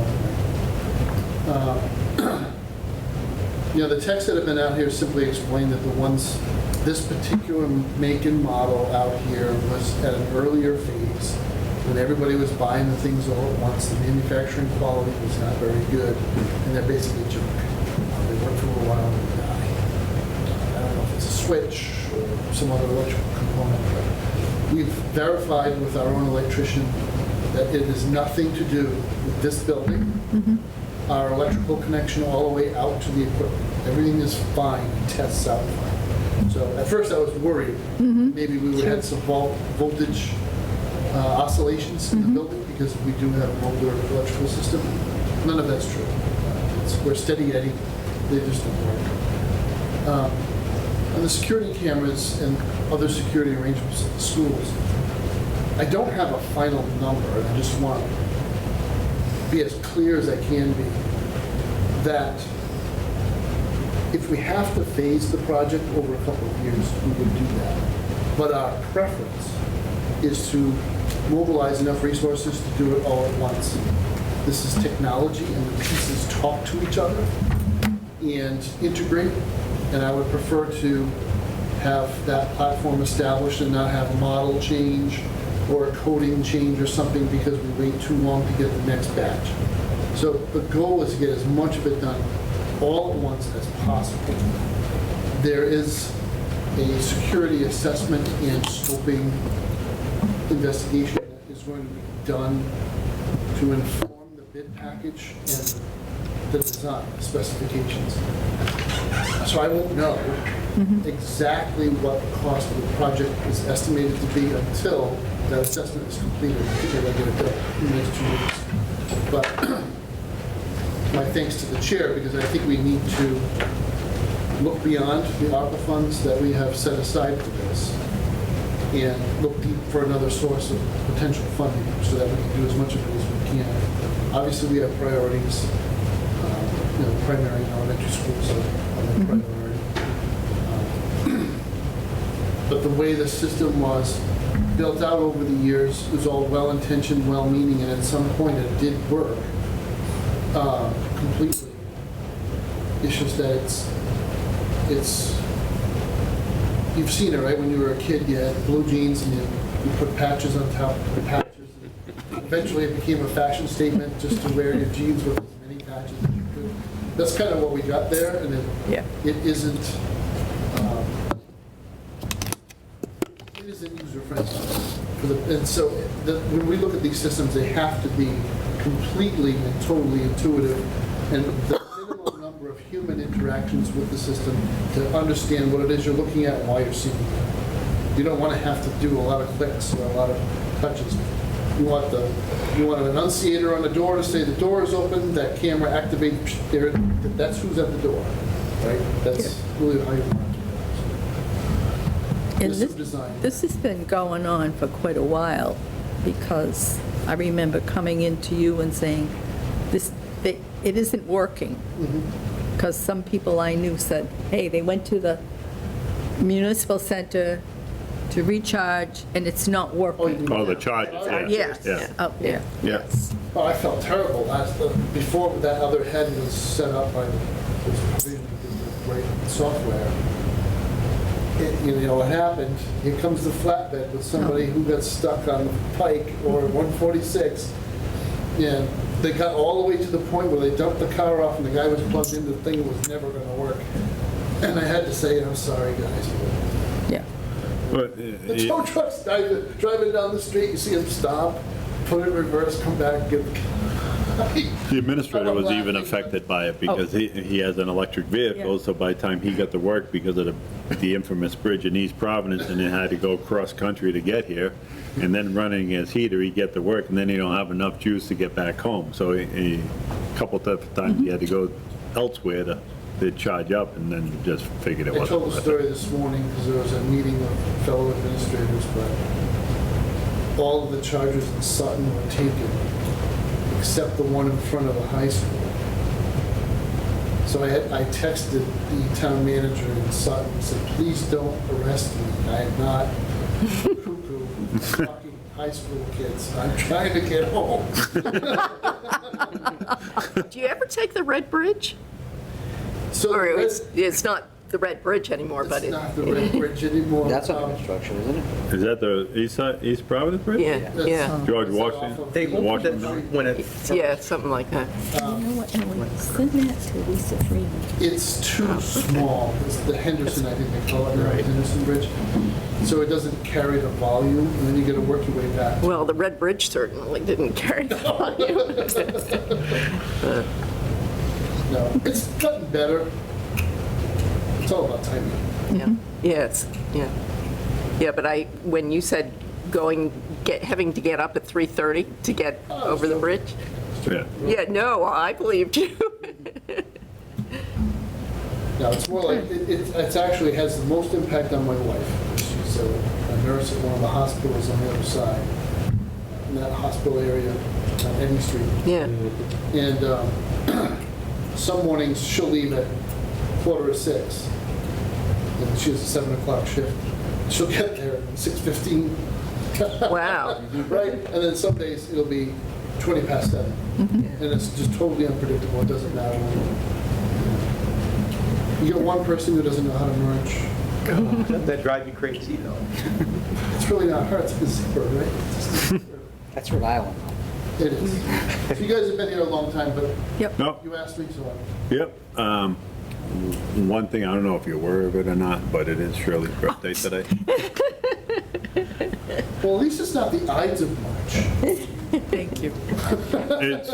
The techs that have been out here simply explained that this particular make and model out here was at an earlier phase when everybody was buying the things all at once. The manufacturing quality was not very good, and they're basically junk. They work for a while and they die. I don't know if it's a switch or some other electrical component, but we've verified with our own electrician that it has nothing to do with this building, our electrical connection all the way out to the equipment. Everything is fine, it tests out fine. So at first I was worried, maybe we would have some voltage oscillations in the building because we do have an older electrical system. None of that's true. We're steady Eddie, they just don't work. On the security cameras and other security arrangements at the schools, I don't have a final number, and I just want to be as clear as I can be that if we have to phase the project over a couple of years, we would do that. But our preference is to mobilize enough resources to do it all at once. This is technology, and the pieces talk to each other and integrate, and I would prefer to have that platform established and not have a model change or a coding change or something because we wait too long to get the next batch. So the goal is to get as much of it done all at once as possible. There is a security assessment and scoping investigation that is going to be done to inform the bid package and the design, the specifications. So I won't know exactly what the cost of the project is estimated to be until that assessment is completed. I think they're going to get it done in the next 2 weeks. But my thanks to the chair, because I think we need to look beyond the ARPA funds that we have set aside for this and look deep for another source of potential funding so that we can do as much of it as we can. Obviously, we have priorities. Primary and elementary schools are the priority. But the way the system was built out over the years was all well-intentioned, well-meaning, and at some point it did work completely. It's just that it's you've seen it, right? When you were a kid, you had blue jeans and you put patches on top of the patches. And eventually it became a fashion statement just to wear your jeans with as many patches as you could. That's kind of what we got there, and it isn't user-friendly. And so when we look at these systems, they have to be completely and totally intuitive, and the minimum number of human interactions with the system to understand what it is you're looking at and why you're seeing it. You don't want to have to do a lot of clicks or a lot of touches. You want an annunciator on the door to say the door is open, that camera activates, that's who's at the door, right? That's really how you want it. And this has been going on for quite a while, because I remember coming into you and saying, it isn't working. Because some people I knew said, hey, they went to the municipal center to recharge, and it's not working. Oh, the charges, Yes, out there. Yes. Oh, I felt terrible before that other head was set up by the great software. You know what happened? Here comes the flatbed with somebody who got stuck on the Pike or 146. And they got all the way to the point where they dumped the car off and the guy was plugged into the thing that was never going to work. And I had to say, I'm sorry, guys. Yeah. But, The tow truck's driving down the street, you see him stop, put it in reverse, come back, get the... The administrator was even affected by it because he has an electric vehicle, so by the time he got to work because of the infamous bridge in East Providence and then had to go cross-country to get here, and then running his heater, he'd get to work, and then he don't have enough juice to get back home. So a couple of times he had to go elsewhere to charge up, and then just figured it I wasn't told the worth story it. this morning because there was a meeting of fellow administrators, but all of the chargers in Sutton were taken, except the one in front of the high school. So I texted the town manager in Sutton and said, please don't arrest me. I am not cuckoo fucking high school kids. I'm trying to get home. Do you ever take the Red Bridge? So Or the it's not the Red Bridge anymore, but it's it, not the Red Bridge anymore. That's under construction, isn't it? Is that the East Providence Bridge? yeah, That's- yeah, George Is that Washington? off of- They opened it when it yeah, something like that. You know what, Ellen, send that to Lisa Freeman. It's too small. It's the Henderson, I think they call it, now, the Henderson Bridge. So it doesn't carry the volume, and then you gotta work your way back. Well, the Red Bridge certainly didn't carry the volume. No, it's gotten better. It's all about timing. Yeah, yes, yeah. Yeah, but when you said having to get up at 3:30 to get Oh, over the sure. bridge, Yeah. yeah, no, I believed you. No, it's more like, it's actually has the most impact on my wife. She's a nurse at one of the hospitals on the other side, in that hospital area on Eddy Street. Yeah, And some mornings she'll leave at 5:45, and she has a 7 o'clock shift. She'll get there at 6:15. wow. Right, and then some days it'll be 20 past 7. And it's just totally unpredictable, it doesn't matter. You get one person who doesn't know how to merge. Doesn't that drive you crazy, though? It's really not her, it's the zipper, right? It's just the zipper. That's Rhode Island. It is. So you guys have been here a long time, but No, you asked me, so yep. One thing, I don't know if you're aware of it or not, but it is Shirley's birthday today. well, at least it's not the Ides of March. Thank you. It's,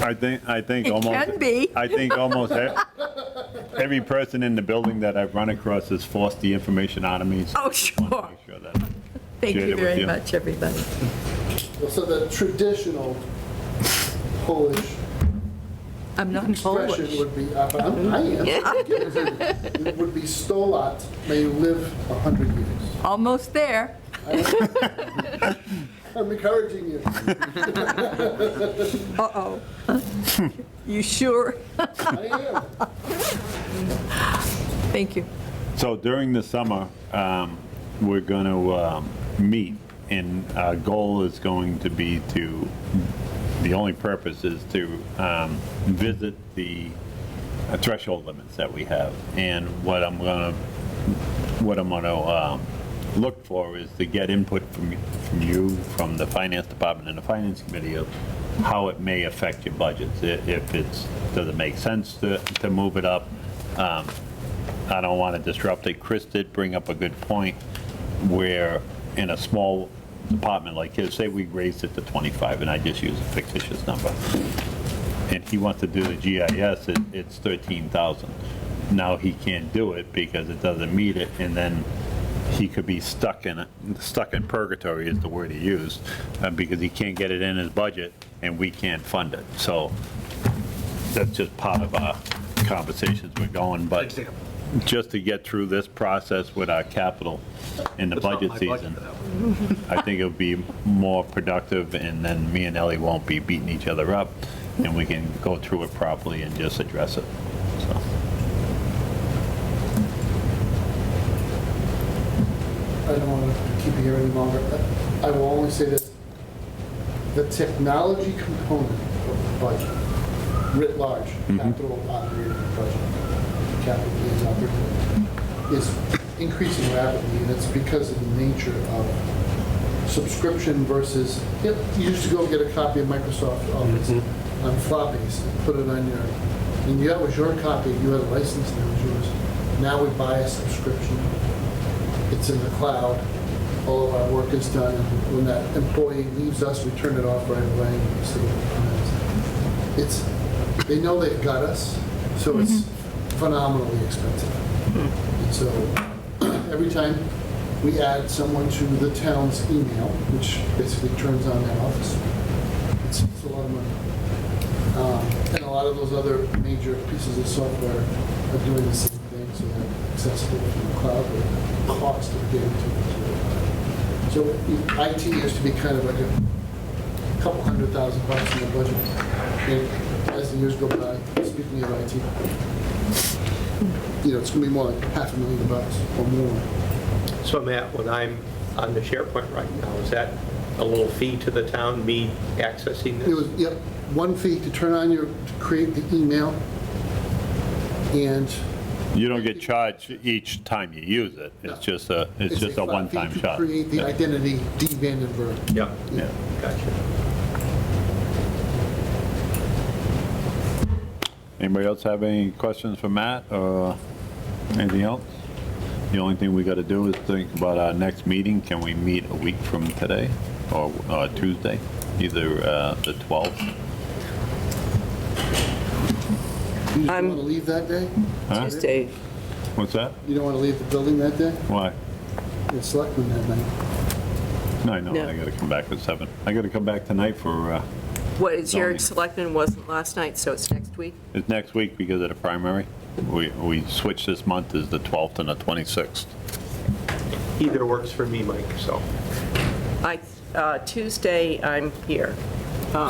I think It almost. can be. I think almost every person in the building that I've run across has forced the information out of me. So Oh, I just wanted to sure. make sure that Thank shared you it with very you. much, everybody. So the traditional Polish I'm not expression Polish. would be, I am. It would be stolat, may you live 100 years. Almost there. I'm encouraging you. Uh-oh. You sure? I am. Thank you. So during the summer, we're going to meet, and our goal is going to be the only purpose is to visit the threshold limits that we have. And what I'm going to look for is to get input from you, from the finance department and the finance committee of how it may affect your budgets. Does it make sense to move it up? I don't want to disrupt it. Chris did bring up a good point where in a small department like his, say we raised it to 25, and I just use a fictitious number, and he wants to do the GIS, it's 13,000. Now he can't do it because it doesn't meet it, and then he could be stuck in purgatory is the word he used, because he can't get it in his budget and we can't fund it. So that's just part of our conversations we're going, but just to get through this process with our capital in the budget season, I think it would be more productive, and then me and Ellie won't be beating each other up, and we can go through it properly and just address it, so. I don't want to keep you here any longer. I will only say this. The technology component of the budget, writ large, capital operating budget, capital gains operating budget, is increasing rapidly, and it's because of the nature of subscription versus, you used to go get a copy of Microsoft Office on floppies and put it on your, and that was your copy, you had a license and it was yours. Now we buy a subscription. It's in the cloud. All of our work is done. When that employee leaves us, we turn it off right away. And we see what it is. They know they've got us, so it's phenomenally expensive. And so every time we add someone to the town's email, which basically turns on their office, it's a lot of money. And a lot of those other major pieces of software are doing the same thing, so they're accessible from the cloud with the cost of getting to it. So IT used to be kind of like a couple $100,000 in the budget. And as the years go by, speaking of IT, it's going to be more like $500,000 or more. So Matt, when I'm on the SharePoint right now, is that a little fee to the town, me accessing It was, this? one fee to turn on to create the email, and You don't get charged each time you use it. It's just a flat one-time fee shot. to create the identity D. Vandenberg. Yeah, Yeah. gotcha. Anybody else have any questions for Matt or anything else? The only thing we got to do is think about our next meeting. Can we meet a week from today or Tuesday, either the 12th? You just I'm- want to leave that day? Huh? Tuesday, What's that? You don't want to leave the building that day? Why? It's selectmen that night. No, I know, No. I got to come back at 7. I got to come back tonight for, what is your Zoning. selectman wasn't last night, so it's next week? it's next week because of the primary. We switched this month is the 12th and the 26th. Either works for me, Mike, so. Tuesday, I'm here.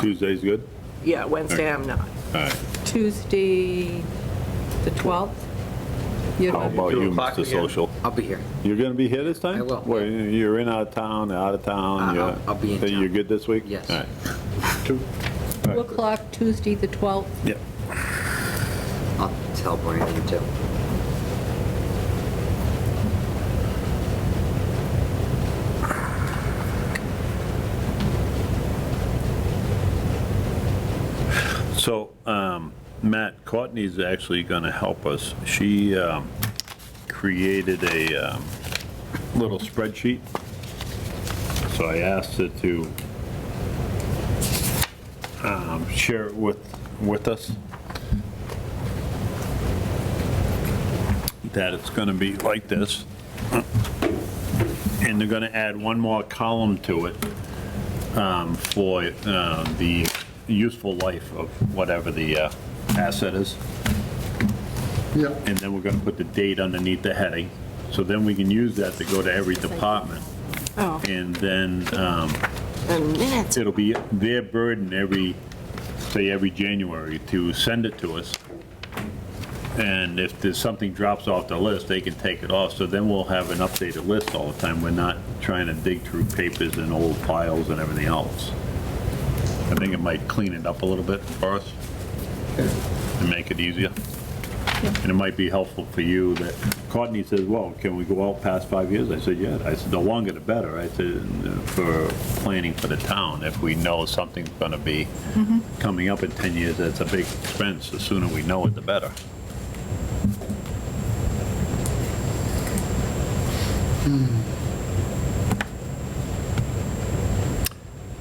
Tuesday's good? Yeah, Wednesday, I'm not. All right. Tuesday, the 12th? You How don't- about 2 you, o'clock Mr. again? Social? I'll be here. You're going to be here this time? I will. Well, you're in, out of town, out of town? I'll be in So town. you're good this week? Yes. All right. 2 o'clock, Tuesday, the 12th. Yep. I'll tell Brandon too. So, Matt, Courtney's actually going to help us. She created a little spreadsheet. So I asked her to share it with us. That it's going to be like this. And they're going to add one more column to it for the useful life of whatever the asset is. Yeah. And then we're going to put the date underneath the heading. So then we can use that to go to every department. Oh, And then and minutes. it'll be their burden every January to send it to us. And if there's something drops off the list, they can take it off. So then we'll have an updated list all the time. We're not trying to dig through papers and old files and everything else. I think it might clean it up a little bit for us and make it easier. And it might be helpful for you that Courtney says, well, can we go out past 5 years? I said, yeah. I said, the longer the better. I said, for planning for the town, if we know something's going to be coming up in 10 years, that's a big expense. The sooner we know it, the better.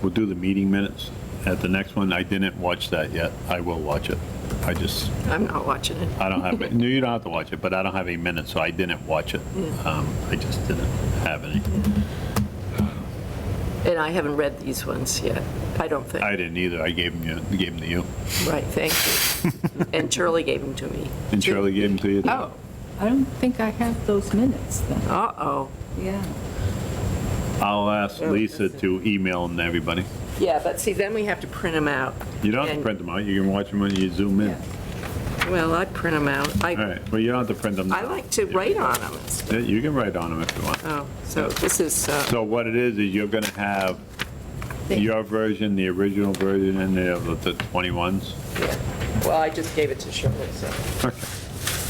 We'll do the meeting minutes at the next one. I didn't watch that yet. I will watch it. I'm not watching it. I don't have, no, you don't have to watch it, but I don't have any minutes, so I didn't watch it. I just didn't have any. And I haven't read these ones yet, I don't think. I didn't either. I gave them to you. Right, thank you. And Shirley gave them to me. And Shirley gave them to you? too? Oh, I don't think I have those minutes then. uh-oh. Yeah. I'll ask Lisa to email them to everybody. Yeah, but see, then we have to print them out. You don't have to And- print them out. You can watch them when you zoom in. Yeah. Well, I print them out. All right, well, you don't have to print them. I like to write on them and stuff. Yeah, you can write on them if you want. Oh, so this is, So what it is you're going to have your version, the original version, and the 21s. yeah. Well, I just gave it to Shirley, so.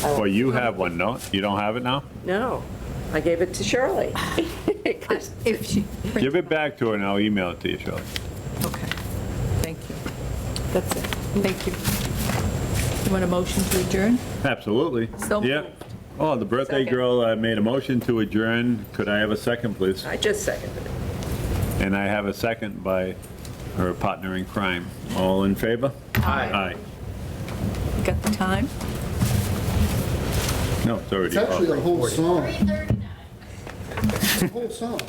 Well, you have one, no? You don't have it now? No, I gave it to Shirley. 'Cause- If she. Give it back to her and I'll email it to you, Shirley. Okay. Thank you. That's it. Thank you. You want a motion to adjourn? Absolutely. So Yeah. moved. Oh, the birthday Second. girl made a motion to adjourn. Could I have a second, please? I just seconded it. And I have a second by her partner in crime. All in favor? Aye. Got the time? No, it's already It's actually off. a whole song. 3:39. It's a whole song.